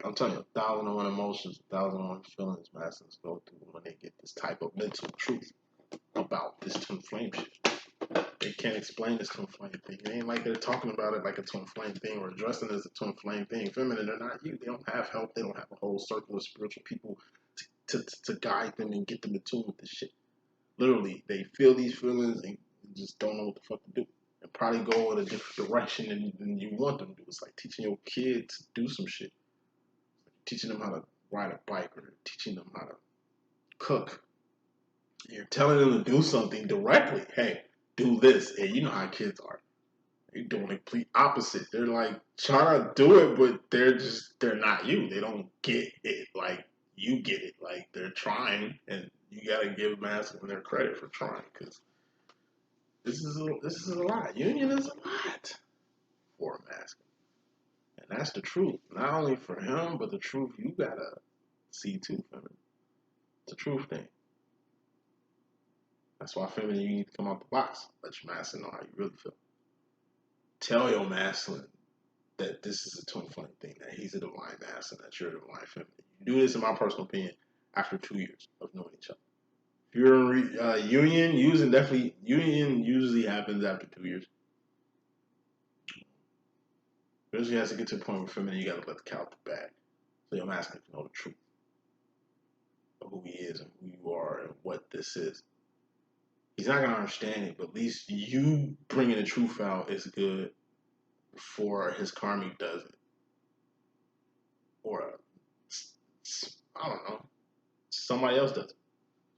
[SPEAKER 1] I'm telling you, 1,001 emotions, 1,001 feelings masses go through when they get this type of mental truth about this twin flame shit. They can't explain this twin flame thing. It ain't like they're talking about it like a twin flame thing or addressing it as a twin flame thing. Feminine, they're not you. They don't have help. They don't have a whole circle of spiritual people to guide them and get them in tune with this shit. Literally, they feel these feelings and just don't know what the fuck to do. And probably go in a different direction than you want them to do. It's like teaching your kids to do some shit. Teaching them how to ride a bike or teaching them how to cook. You're telling them to do something directly. Hey, do this. And you know how kids are. They're doing the complete opposite. They're like trying to do it, but they're not you. They don't get it like you get it. Like they're trying, and you gotta give masculine their credit for trying because this is a lot. Union is a lot for a masculine, and that's the truth. Not only for him, but the truth you gotta see too, feminine. It's a truth thing. That's why feminine, you need to come out the box. Let your masculine know how you really feel. Tell your masculine that this is a twin flame thing, that he's a divine masculine, that you're a divine feminine. You do this, in my personal opinion, after 2 years of knowing each other. If you're in union, union usually happens after 2 years. Usually has to get to the point where feminine, you gotta let the cat out the bag. So your masculine can know the truth of who he is and who you are and what this is. He's not gonna understand it, but at least you bringing the truth out is good before his karmic does it. Or, I don't know, somebody else does it.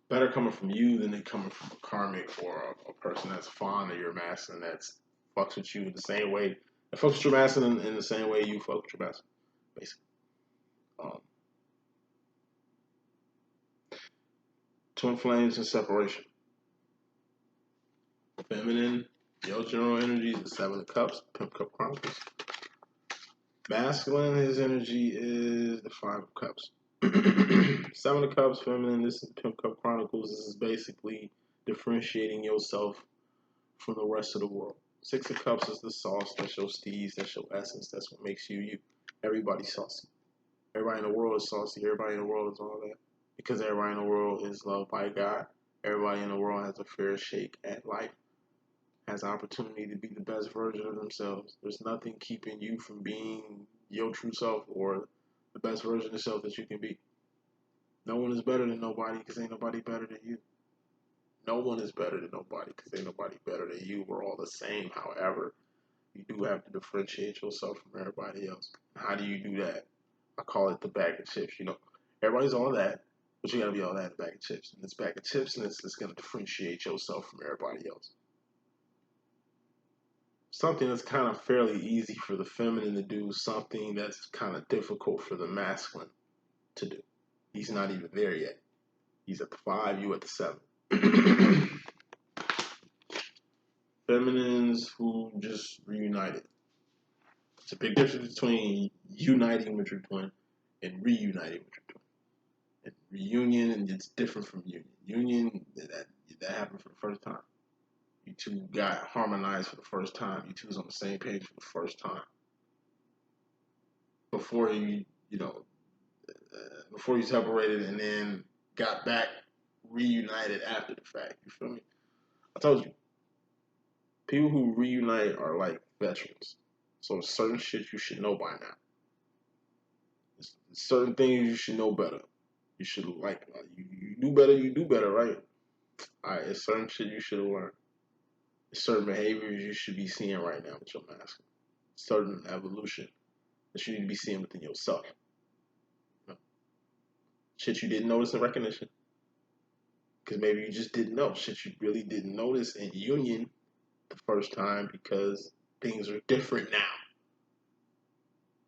[SPEAKER 1] Better coming from you than it coming from a karmic or a person that's fond of your masculine that's fucks with you in the same way. That fucks with your masculine in the same way you fuck with your masculine, basically. Um, Twin flames and separation. Feminine, your general energy is the Seven of Cups, Pimp Cup Chronicles. Masculine, his energy is the Five of Cups. Seven of Cups, feminine, this is Pimp Cup Chronicles. This is basically differentiating yourself from the rest of the world. Six of Cups is the sauce, that's your steez, that's your essence, that's what makes you you. Everybody's saucy. Everybody in the world is saucy, everybody in the world is all that. Because everybody in the world is loved by God. Everybody in the world has a fair shake at life, has opportunity to be the best version of themselves. There's nothing keeping you from being your true self or the best version of self that you can be. No one is better than nobody because ain't nobody better than you. No one is better than nobody because ain't nobody better than you. We're all the same. However, you do have to differentiate yourself from everybody else. How do you do that? I call it the bag of chips. Everybody's all that, but you gotta be all that in a bag of chips. And this bag of chipsness is gonna differentiate yourself from everybody else. Something that's kind of fairly easy for the feminine to do, something that's kind of difficult for the masculine to do. He's not even there yet. He's at the 5, you at the 7. Feminines who just reunited. It's a big difference between uniting with your twin and reuniting with your twin. And reunion, and it's different from union. Union, that happened for the first time. You two got harmonized for the first time. You two was on the same page for the first time. Before before you separated and then got back reunited after the fact. You feel me? I told you, people who reunite are like veterans. So certain shit you should know by now. Certain things you should know better. You should you do better, right? Alright, it's certain shit you should have learned. There's certain behaviors you should be seeing right now with your mask. Certain evolution that you need to be seeing within yourself. Shit you didn't notice in recognition. Because maybe you just didn't know. Shit you really didn't notice in union the first time because things are different now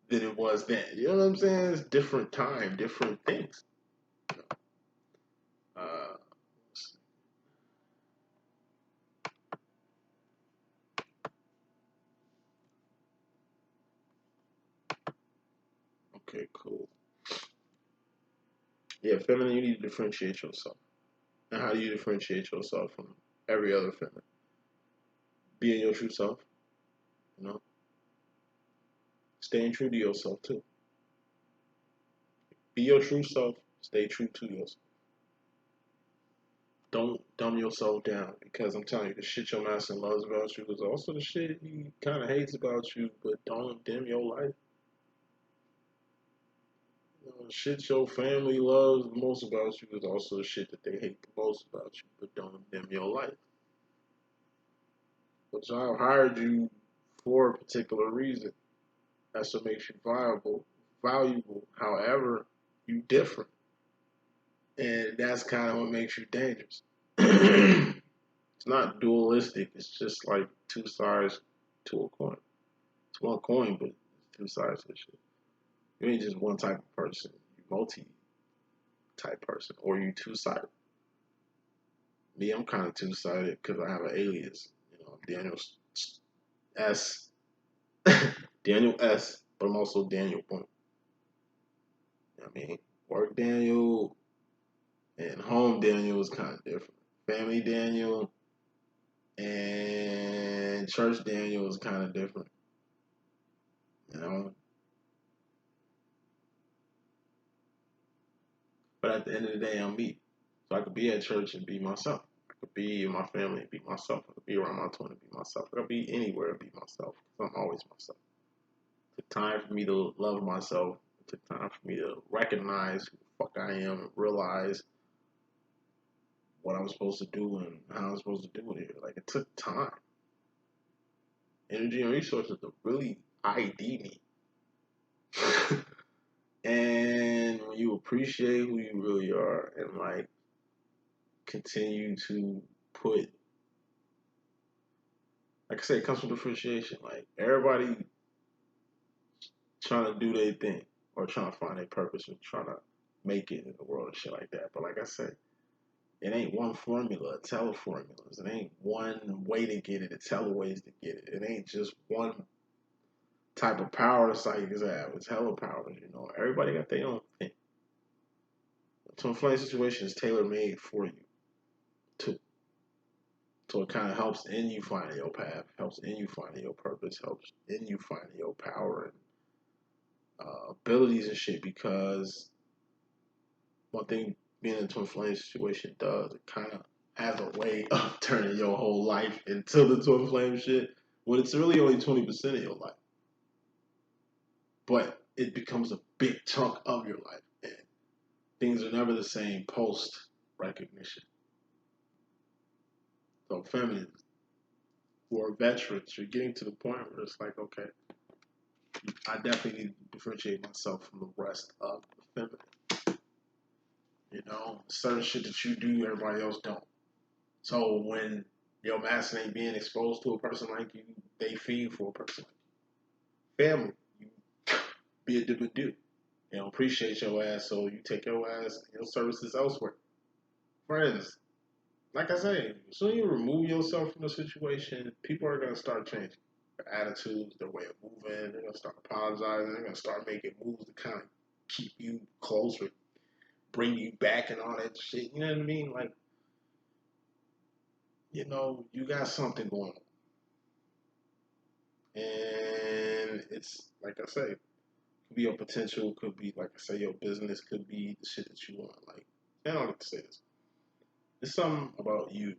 [SPEAKER 1] than it was then. You know what I'm saying? It's different time, different things. Uh, okay, cool. Yeah, feminine, you need to differentiate yourself. And how do you differentiate yourself from every other feminine? Being your true self, you know? Staying true to yourself, too. Be your true self, stay true to yourself. Don't dumb yourself down because I'm telling you, the shit your master loves about you is also the shit he kind of hates about you, but don't dim your life. The shit your family loves most about you is also the shit that they hate the most about you, but don't dim your life. But y'all hired you for a particular reason. That's what makes you valuable. However, you different. And that's kind of what makes you dangerous. It's not dualistic. It's just like two sides to a coin. It's one coin, but it's two sides to the shit. You ain't just one type of person. You multi-type person, or you two-sided. Me, I'm kind of two-sided because I have an alias. Daniel S. Daniel S. But I'm also DanielBoom. I mean, work Daniel and home Daniel is kind of different. Family Daniel and church Daniel is kind of different. You know? But at the end of the day, I'm me. So I could be at church and be myself. I could be in my family and be myself. I could be around my twin and be myself. I could be anywhere and be myself. I'm always myself. It took time for me to love myself. It took time for me to recognize who the fuck I am and realize what I'm supposed to do and how I'm supposed to do it here. Like, it took time, energy, and resources to really ID me. And when you appreciate who you really are and, like, continue to put, like I say, it comes from differentiation. Like, everybody trying to do their thing or trying to find their purpose and trying to make it in the world and shit like that. But like I said, it ain't one formula, it's hella formulas. It ain't one way to get it, it's hella ways to get it. It ain't just one type of power psychics have. It's hella powers, Everybody got their own thing. The twin flame situation is tailor made for you, too. So it kind of helps in you finding your path, helps in you finding your purpose, helps in you finding your power and abilities and shit. Because one thing being in a twin flame situation does, it kind of has a way of turning your whole life into the twin flame shit when it's really only 20% of your life. But it becomes a big chunk of your life. And things are never the same post recognition. So feminine, who are veterans, you're getting to the point where it's like, okay, I definitely need to differentiate myself from the rest of the feminine. You know, certain shit that you do, everybody else don't. So when your masculine ain't being exposed to a person like you, they feed for a person like you. Family, you be a different dude. They don't appreciate your ass, so you take your ass and your services elsewhere. Friends, like I say, as soon as you remove yourself from the situation, people are gonna start changing their attitudes, their way of moving. They're gonna start apologizing. They're gonna start making moves to kind of keep you closer, bring you back, and all that shit. You know what I mean? Like, you know, you got something going on. And it's like I say, could be your potential, could be like I say, your business, could be the shit that you want. Like, I don't get to say this. There's something about you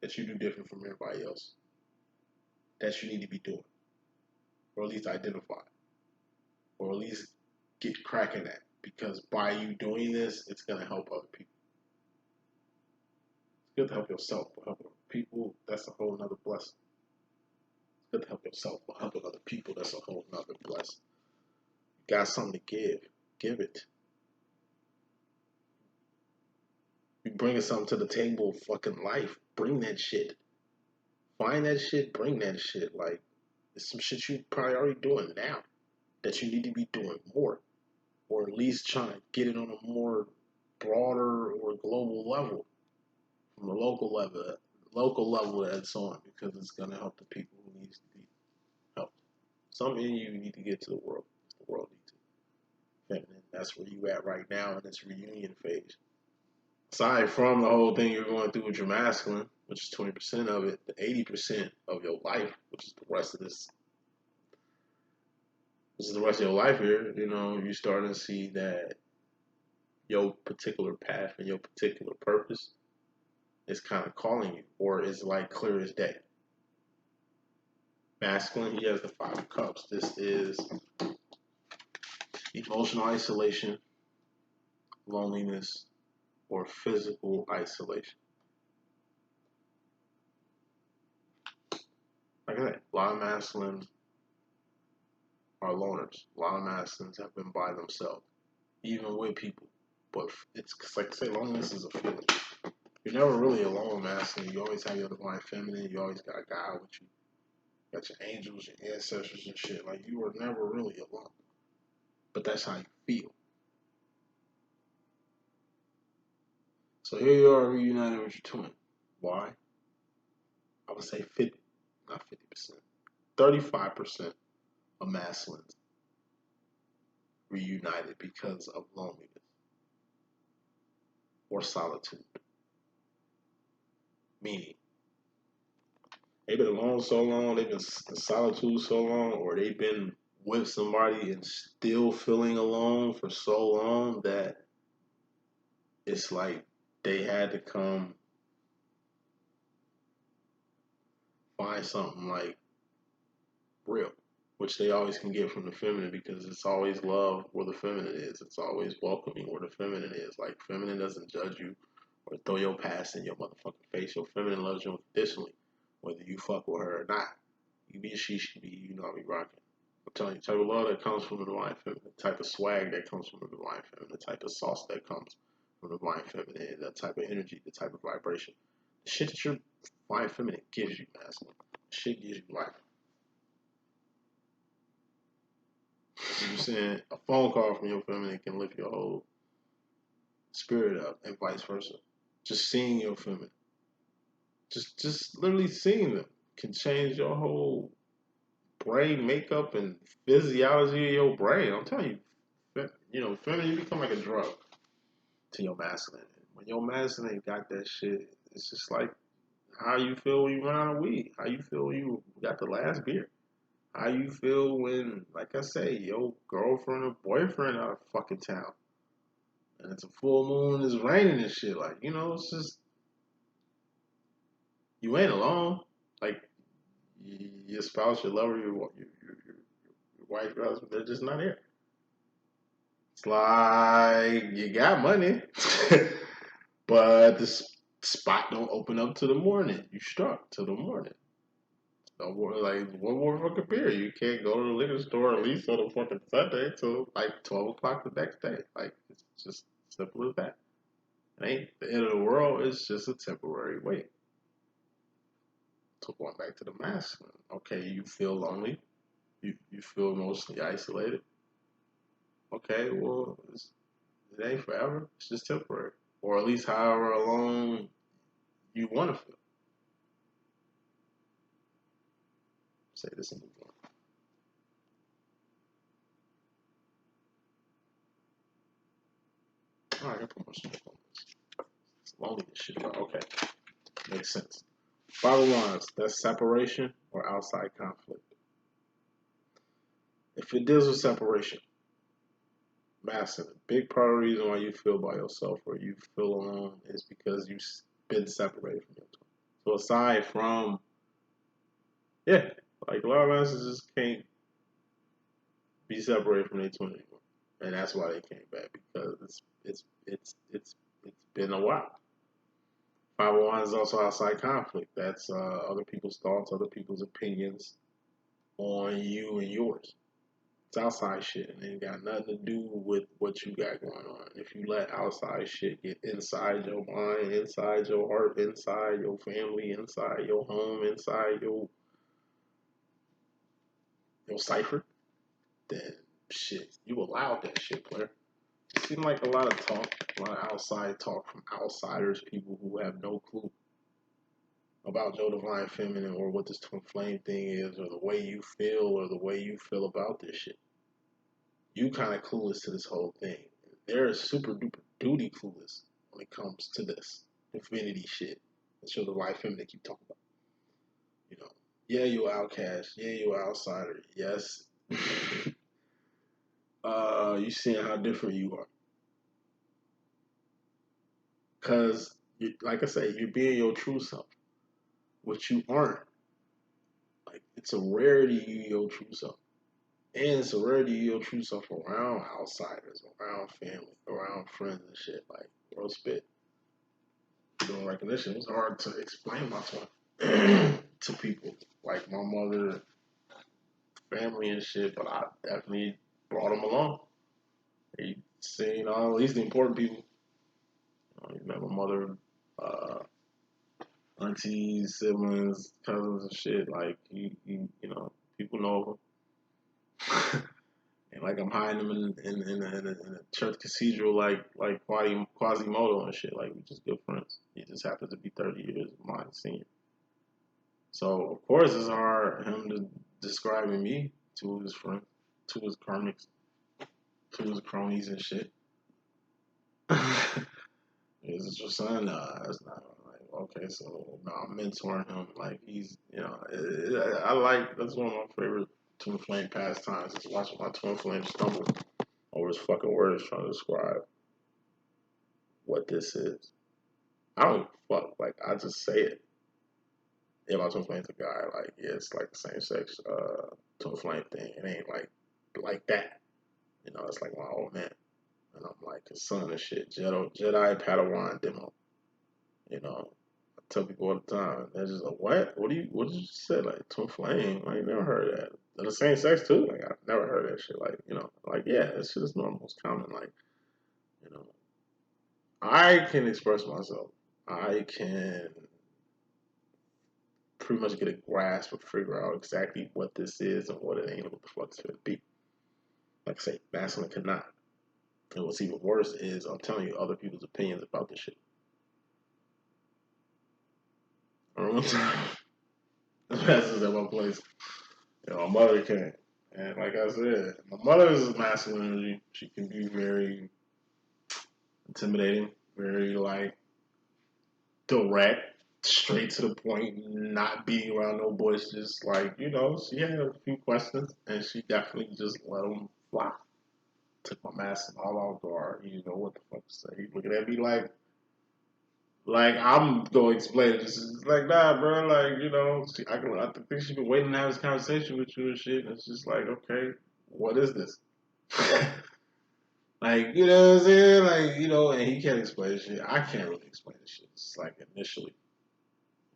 [SPEAKER 1] that you do different from everybody else that you need to be doing, or at least identify, or at least get cracking at. Because by you doing this, it's gonna help other people. It's good to help yourself, but helping people, that's a whole nother blessing. It's good to help yourself, but helping other people, that's a whole nother blessing. You got something to give it. You bringing something to the table, fucking life. Bring that shit. Find that shit, bring that shit. Like, there's some shit you probably already doing now that you need to be doing more. Or at least trying to get it on a more broader or global level. From the local level that's on, because it's gonna help the people who needs to be helped. Something in you need to get to the world. The world needs it. Feminine. That's where you at right now in this reunion phase. Aside from the whole thing you're going through with your masculine, which is 20% of it, the 80% of your life, which is the rest of this is the rest of your life here, you know, you're starting to see that your particular path and your particular purpose is kind of calling you, or is like clear as day. Masculine, he has the 5 of Cups. This is emotional isolation, loneliness, or physical isolation. Like I said, a lot of masculines are loners. A lot of masculines have been by themselves, even with people. But it's like I say, loneliness is a feeling. You're never really alone, masculine. You always have your divine feminine. You always got a guy with you. You got your angels, your ancestors, and shit. Like, you were never really alone. But that's how you feel. So here you are reunited with your twin. Why? I would say 50, not 50%, 35% of masculines reunited because of loneliness or solitude. Meaning, they've been alone so long, they've been in solitude so long, or they've been with somebody and still feeling alone for so long that it's like they had to come find something like real, which they always can get from the feminine, because it's always love where the feminine is. It's always welcoming where the feminine is. Like, feminine doesn't judge you or throw your past in your motherfucking face. Your feminine loves you unconditionally, whether you fuck with her or not. You be a she be, you know I be rocking. I'm telling you, the type of love that comes from the divine feminine, the type of swag that comes from the divine feminine, the type of sauce that comes from the divine feminine, the type of energy, the type of vibration. The shit that your divine feminine gives you, man. Shit gives you life. You're saying a phone call from your feminine can lift your whole spirit up, and vice versa. Just seeing your feminine, just literally seeing them can change your whole brain makeup and physiology of your brain. I'm telling you, you know, feminine, you become like a drug to your masculine. When your masculine got that shit, it's just like how you feel when you run out of weed, how you feel when you got the last beer, how you feel when, like I say, your girlfriend or boyfriend out of fucking town, and it's a full moon, it's raining and shit. Like, you know, it's just you ain't alone. Like your spouse, your lover, your wife, your husband, they're just not here. It's like you got money, but the spot don't open up till the morning. You struck till the morning. No more, like one more fucking beer. You can't go to the liquor store at least on a fucking Sunday till like 12 o'clock the next day. Like it's just simple as that. It ain't the end of the world. It's just a temporary wait. So going back to the mask. Okay, you feel lonely. You feel emotionally isolated. Okay, well it ain't forever. It's just temporary, or at least however long you want to feel. Say this and move on. All right, I put more smoke on this. It's loneliness shit. But okay, makes sense. Five of Wands, that's separation or outside conflict. If it deals with separation, massive. Big part of the reason why you feel by yourself or you feel alone is because you've been separated from your twin. So aside from, yeah, like a lot of masters just can't be separated from their twin anymore, and that's why they came back because it's been a while. Five of Wands is also outside conflict. That's other people's thoughts, other people's opinions on you and yours. It's outside shit and it ain't got nothing to do with what you got going on. If you let outside shit get inside your mind, inside your heart, inside your family, inside your home, inside your cipher, then shit, you allowed that shit, player. It seems like a lot of talk, a lot of outside talk from outsiders, people who have no clue about your divine feminine or what this twin flame thing is or the way you feel or the way you feel about this shit. You kind of clueless to this whole thing. They're super duper duty clueless when it comes to this infinity shit. That's your divine feminine keep talking about. You know, yeah, you outcast. Yeah, you outsider. Yes. You seeing how different you are. Cause, like I say, you're being your true self, which you aren't. Like it's a rarity you your true self. And it's a rarity your true self around outsiders, around family, around friends and shit. Like, real spit. Doing recognition, it's hard to explain myself to people. Like my mother, family and shit, but I definitely brought them along. They seen all, at least the important people. You met my mother, uh, aunties, siblings, cousins and shit. Like, you know, people know them. And like I'm hiding them in a church cathedral like Quasimodo and shit. Like we just good friends. He just happens to be 30 years my senior. So of course it's hard him to describing me to his friends, to his karmics, to his cronies and shit. Is it your son? Nah, that's not like okay. So no, I'm mentoring him. Like he's I like that's one of my favorite twin flame pastimes is watching my twin flame stumble over his fucking words trying to describe what this is. I don't fuck. Like I just say it. Yeah, my twin flame's a guy. Like yeah, it's like the same sex twin flame thing. It ain't like that. You know, it's like my old man, and I'm like his son and shit. Jedi Padawan demo. You know, I tell people all the time. They're just like, what? What did you say? Like twin flame? I ain't never heard of that. They're the same sex too. Like I've never heard that shit. Like you know, like yeah, that shit is normal. It's common. Like you know, I can express myself. I can pretty much get a grasp or figure out exactly what this is and what it ain't and what the fuck it's gonna be. Like I say, masculine cannot. And what's even worse is I'm telling you other people's opinions about this shit. I remember one time, masculine's at my place. You know, my mother came. And like I said, my mother is masculine energy. She can be very intimidating, very like direct, straight to the point, not being around no bush. Just like you know, she had a few questions, and she definitely just let them fly. Took my mask all off guard. You know what the fuck to say? He looking at me like, Like I'm gonna explain it. It's like, nah, bro. Like, you know, I think she's been waiting to have this conversation with you and shit. And it's just like, okay, what is this? Like, you know what I'm saying? Like, you know, and he can't explain shit. I can't really explain the shit. It's like initially,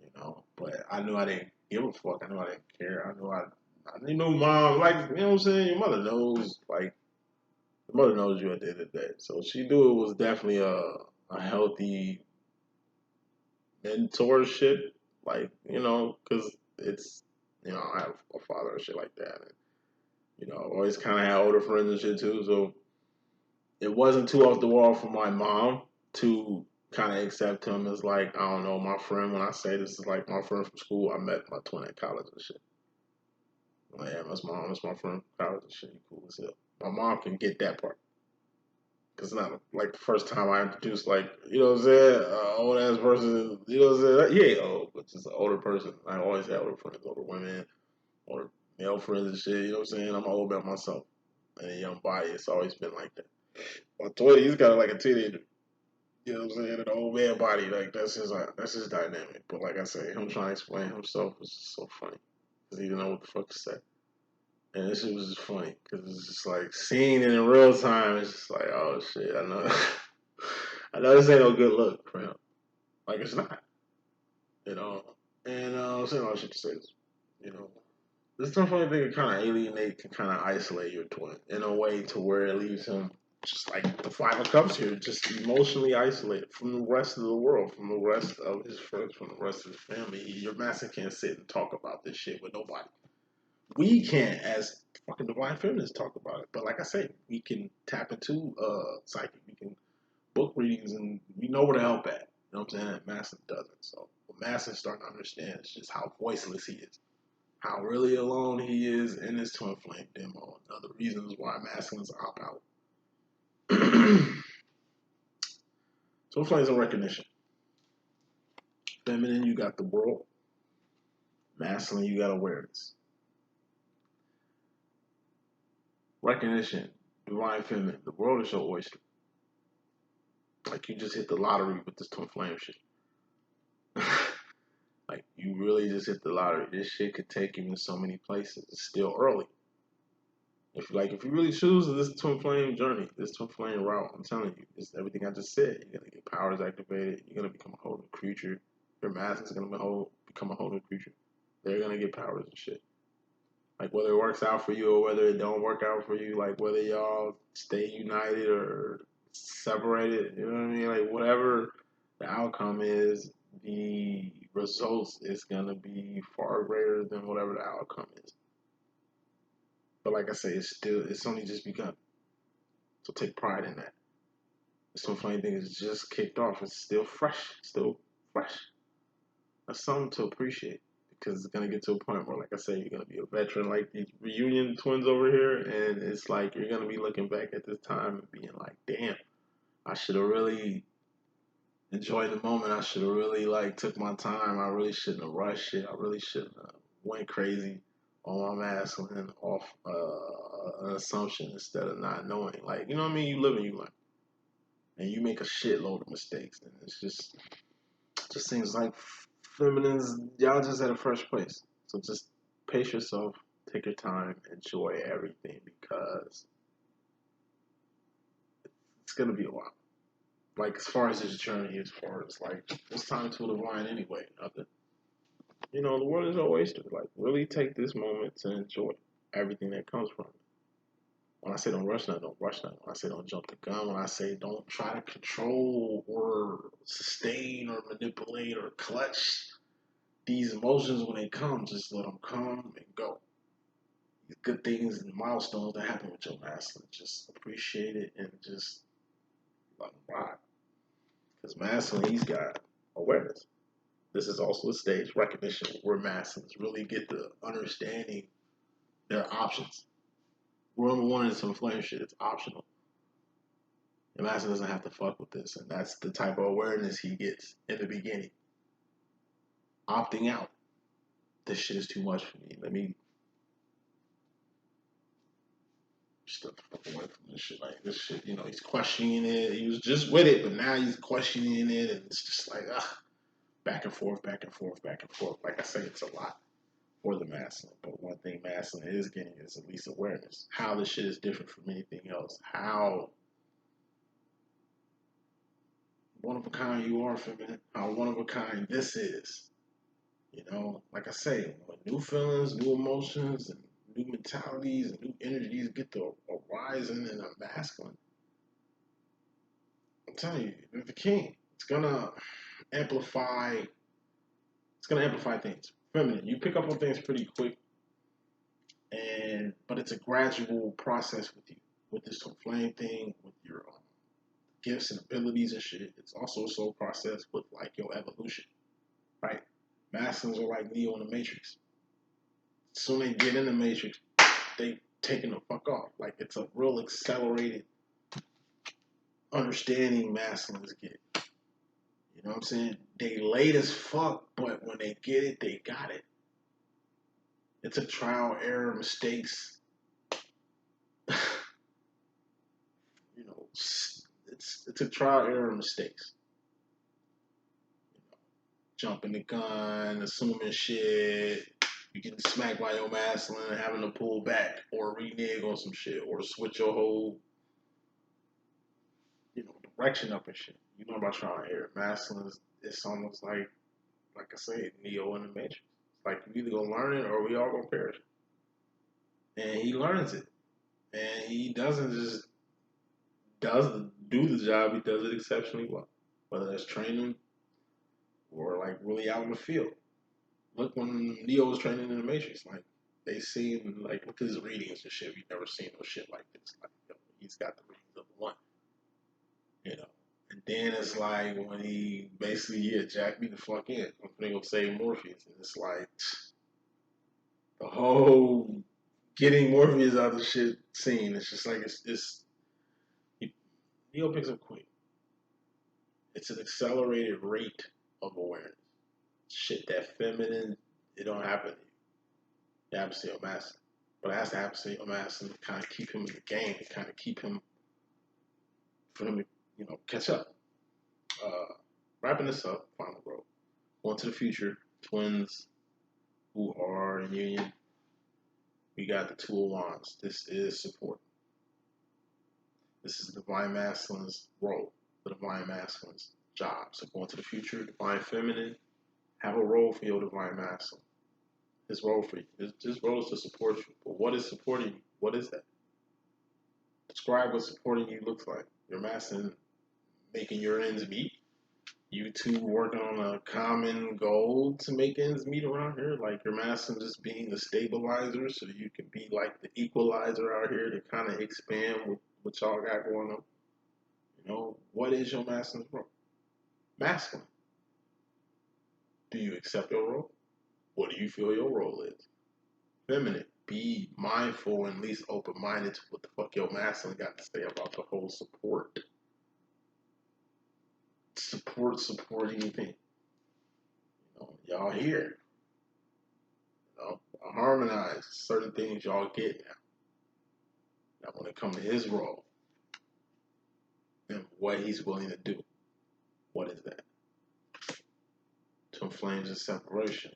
[SPEAKER 1] you know, but I knew I didn't give a fuck. I knew I didn't care. I knew mom, like, you know what I'm saying? Your mother knows, like, the mother knows you at the end of the day. So she knew it was definitely a healthy mentorship, like, you know, because it's, you know, I have a father and shit like that. And, you know, I've always kind of had older friends and shit too. So it wasn't too off the wall for my mom to kind of accept him as like, I don't know, my friend. When I say this is like my friend from school, I met my twin at college and shit. Like, yeah, that's my friend from college and shit. He cool as hell. My mom can get that part. Cause it's not like the first time I introduced, like, you know what I'm saying, old ass person, you know what I'm saying? He ain't old, but just an older person. I always have older friends, older women, older male friends and shit, you know what I'm saying? I'm old about myself. And a young body, it's always been like that. My 20, he's kind of like a teenager. You know what I'm saying? An old man body, like that's his dynamic. But like I say, him trying to explain himself was just so funny because he didn't know what the fuck to say. And this shit was just funny because it's just like seeing it in real time. It's just like, oh shit, I know, I know this ain't no good look for him. Like it's not, you know. And I'm saying all shit to say this, you know. This stuff funny thing can kind of alienate, can kind of isolate your twin in a way to where it leaves him just like the Five of Cups here, just emotionally isolated from the rest of the world, from the rest of his friends, from the rest of his family. Your master can't sit and talk about this shit with nobody. We can't, as fucking divine feminists, talk about it. But like I say, we can tap into psychic. We can book readings, and we know where to help at. You know what I'm saying? And Master doesn't. So what Master's starting to understand is just how voiceless he is, how really alone he is in his twin flame demo. And other reasons why masculines opt out. Twin flames and recognition. Feminine, you got the world. Masculine, you got awareness. Recognition, divine feminine. The world is your oyster. Like you just hit the lottery with this twin flame shit. Like you really just hit the lottery. This shit could take you in so many places. It's still early. If you really choose this twin flame journey, this twin flame route, I'm telling you, it's everything I just said. You're gonna get powers activated. You're gonna become a whole new creature. Your mask is gonna become a whole new creature. They're gonna get powers and shit. Like whether it works out for you or whether it don't work out for you, like whether y'all stay united or separated, you know what I mean? Like whatever the outcome is, the results is gonna be far greater than whatever the outcome is. But like I say, it's only just begun. So take pride in that. Some funny thing is just kicked off. It's still fresh. Still fresh. That's something to appreciate. Because it's gonna get to a point where, like I said, you're gonna be a veteran like these reunion twins over here, and it's like you're gonna be looking back at this time and being like, damn, I should have really enjoyed the moment. I should have really like took my time. I really shouldn't have rushed it. I really shouldn't have went crazy on my masculine off an assumption instead of not knowing. Like, you know what I mean? You live and you learn. And you make a shitload of mistakes. And it's just seems like feminines, y'all just at a fresh place. So just pace yourself, take your time, enjoy everything because it's gonna be a while. Like as far as this journey, as far as like it's time to divine anyway. Nothing, you know, the world is no waster. Like really take this moment to enjoy everything that comes from it. When I say don't rush nothing, don't rush nothing. When I say don't jump the gun, when I say don't try to control or sustain or manipulate or clutch these emotions when they come, just let them come and go. These good things and milestones that happen with your masculine, just appreciate it and just let them ride. Because masculine, he's got awareness. This is also a stage recognition where masculines really get the understanding their options. We're number one in some flame shit. It's optional. The master doesn't have to fuck with this, and that's the type of awareness he gets in the beginning. Opting out. This shit is too much for me. Let me Step away from this shit. Like this shit, he's questioning it. He was just with it, but now he's questioning it, and it's just like back and forth, back and forth, back and forth. Like I say, it's a lot for the masculine. But one thing masculine is getting is at least awareness. How this shit is different from anything else. How one of a kind you are, feminine. How one of a kind this is. Like I say, when new feelings, new emotions, and new mentalities and new energies get to arising in a masculine, I'm telling you, the king. It's gonna amplify. It's gonna amplify things. Feminine, you pick up on things pretty quick, but it's a gradual process with you. With this flame thing, with your gifts and abilities and shit, it's also a slow process with like your evolution, right? Masculines are like Neo in the Matrix. As soon as they get in the Matrix, they taking the fuck off. Like it's a real accelerated understanding masculines get. You know what I'm saying? They late as fuck, but when they get it, they got it. It's a trial, error, mistakes. It's a trial, error, mistakes. Jumping the gun, assuming shit. You getting smacked by your masculine and having to pull back or renege on some shit or switch your whole, direction up and shit. You know about trial, error. Masculine it's almost like I say, Neo in the Matrix. It's like you either gonna learn it or we all gonna perish. And he learns it. And he doesn't just do the job, he does it exceptionally well. Whether that's training or like really out in the field. Look when Neo was training in the Matrix, like they seen like look at his readings and shit. We've never seen no shit like this. Like he's got the readings of one. And then it's like when he basically jack me the fuck in. I'm gonna save Morpheus. And it's like the whole getting Morpheus out of the shit scene. It's just like it's Neo picks up quick. It's an accelerated rate of awareness. Shit that feminine, it don't happen to you. It happens to your masculine. But it has to happen to your masculine to kind of keep him in the game, to kind of keep him, for him to, catch up. Wrapping this up, final row. Going to the future, twins who are in union. We got the Two of Wands. This is support. This is the Divine Masculine's role, the Divine Masculine's job. So going to the future, Divine Feminine, have a role for your Divine Masculine. His role for you. His role is to support you. But what is supporting you? What is that? Describe what supporting you looks like. Your masculine making your ends meet. You two working on a common goal to make ends meet around here. Like your masculine just being the stabilizer so you can be like the equalizer out here to kind of expand with what y'all got going on. What is your masculine's role? Masculine. Do you accept your role? What do you feel your role is? Feminine. Be mindful and at least open-minded to what the fuck your masculine got to say about the whole support. Support anything. Y'all here. Harmonize certain things y'all get now. Now when it comes to his role and what he's willing to do, what is that? Twin flames and separation.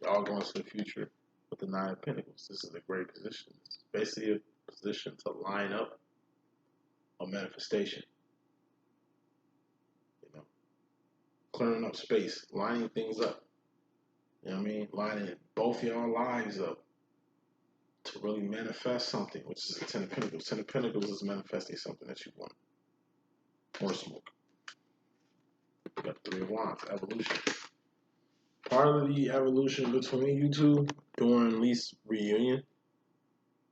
[SPEAKER 1] Y'all going to the future with the Nine of Pentacles. This is a great position. It's basically a position to line up a manifestation. Clearing up space, lining things up. You know what I mean? Lining both y'all lives up to really manifest something, which is the Ten of Pentacles. Ten of Pentacles is manifesting something that you want. More smoke. You got Three of Wands, evolution. Part of the evolution between you two during at least reunion,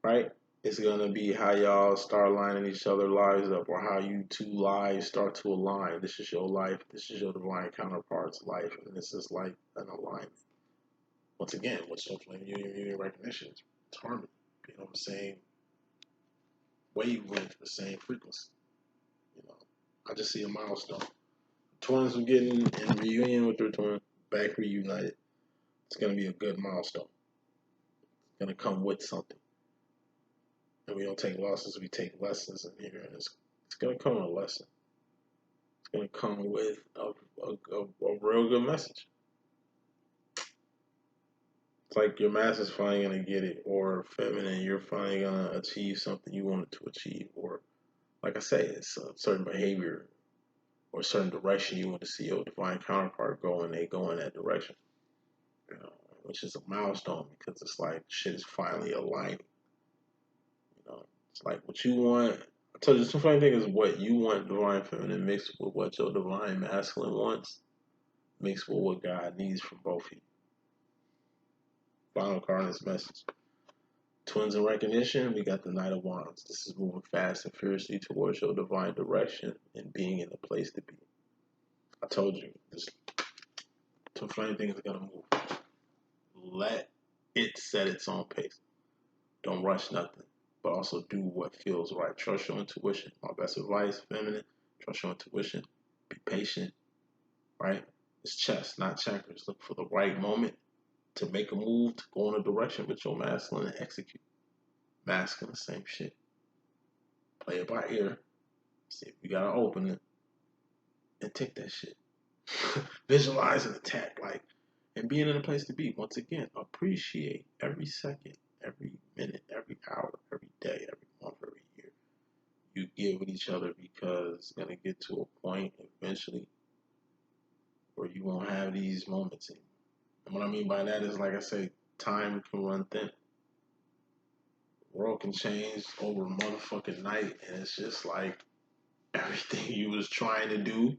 [SPEAKER 1] right? It's gonna be how y'all start lining each other's lives up, or how you two lives start to align. This is your life. This is your divine counterpart's life, and this is like an alignment. Once again, what's your flame union recognition? It's harmony. Being on the same wavelength, the same frequency. I just see a milestone. Twins are getting in reunion with their twin, back reunited. It's gonna be a good milestone. It's gonna come with something. And we don't take losses, we take lessons in here. And it's going to come with a lesson. It's going to come with a real good message. It's like your master's finally going to get it, or feminine, you're finally going to achieve something you wanted to achieve, or like I say, it's a certain behavior or a certain direction you want to see your divine counterpart go, and they go in that direction, you know, which is a milestone because it's like shit is finally aligning. You know, it's like what you want. I told you the funny thing is what you want divine feminine mixed with what your divine masculine wants, mixed with what God needs from both of you. Final card in this message. Twins in recognition, we got the Knight of Wands. This is moving fast and furiously towards your divine direction and being in the place to be. I told you, this two flame things are gonna move. Let it set its own pace. Don't rush nothing, but also do what feels right. Trust your intuition. My best advice, feminine, trust your intuition. Be patient, right? It's chess, not checkers. Look for the right moment to make a move, to go in a direction with your masculine and execute. Masculine, same shit. Play it by ear. See if you gotta open it and take that shit. Visualize and attack, like, and being in a place to be. Once again, appreciate every second, every minute, every hour, every day, every month, every year you get with each other, because it's gonna get to a point eventually where you won't have these moments anymore. And what I mean by that is, like I say, time can run thin. The world can change over a motherfucking night, and it's just like everything you was trying to do,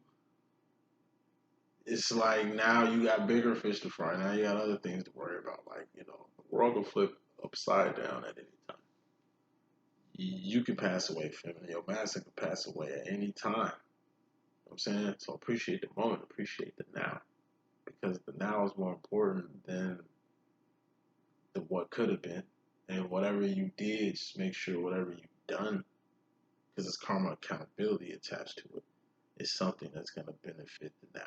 [SPEAKER 1] it's like now you got bigger fish to fry. Now you got other things to worry about. Like, you know, the world can flip upside down at any time. You can pass away, feminine. Your master can pass away at any time. You know what I'm saying? So appreciate the moment, appreciate the now. Because the now is more important than the what could have been. And whatever you did, just make sure whatever you've done, because it's karma accountability attached to it, is something that's going to benefit the now.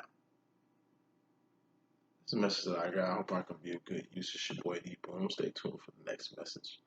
[SPEAKER 1] It's a message that I got. I hope I can be a good use. It's your boy D.Boom. Stay tuned for the next message.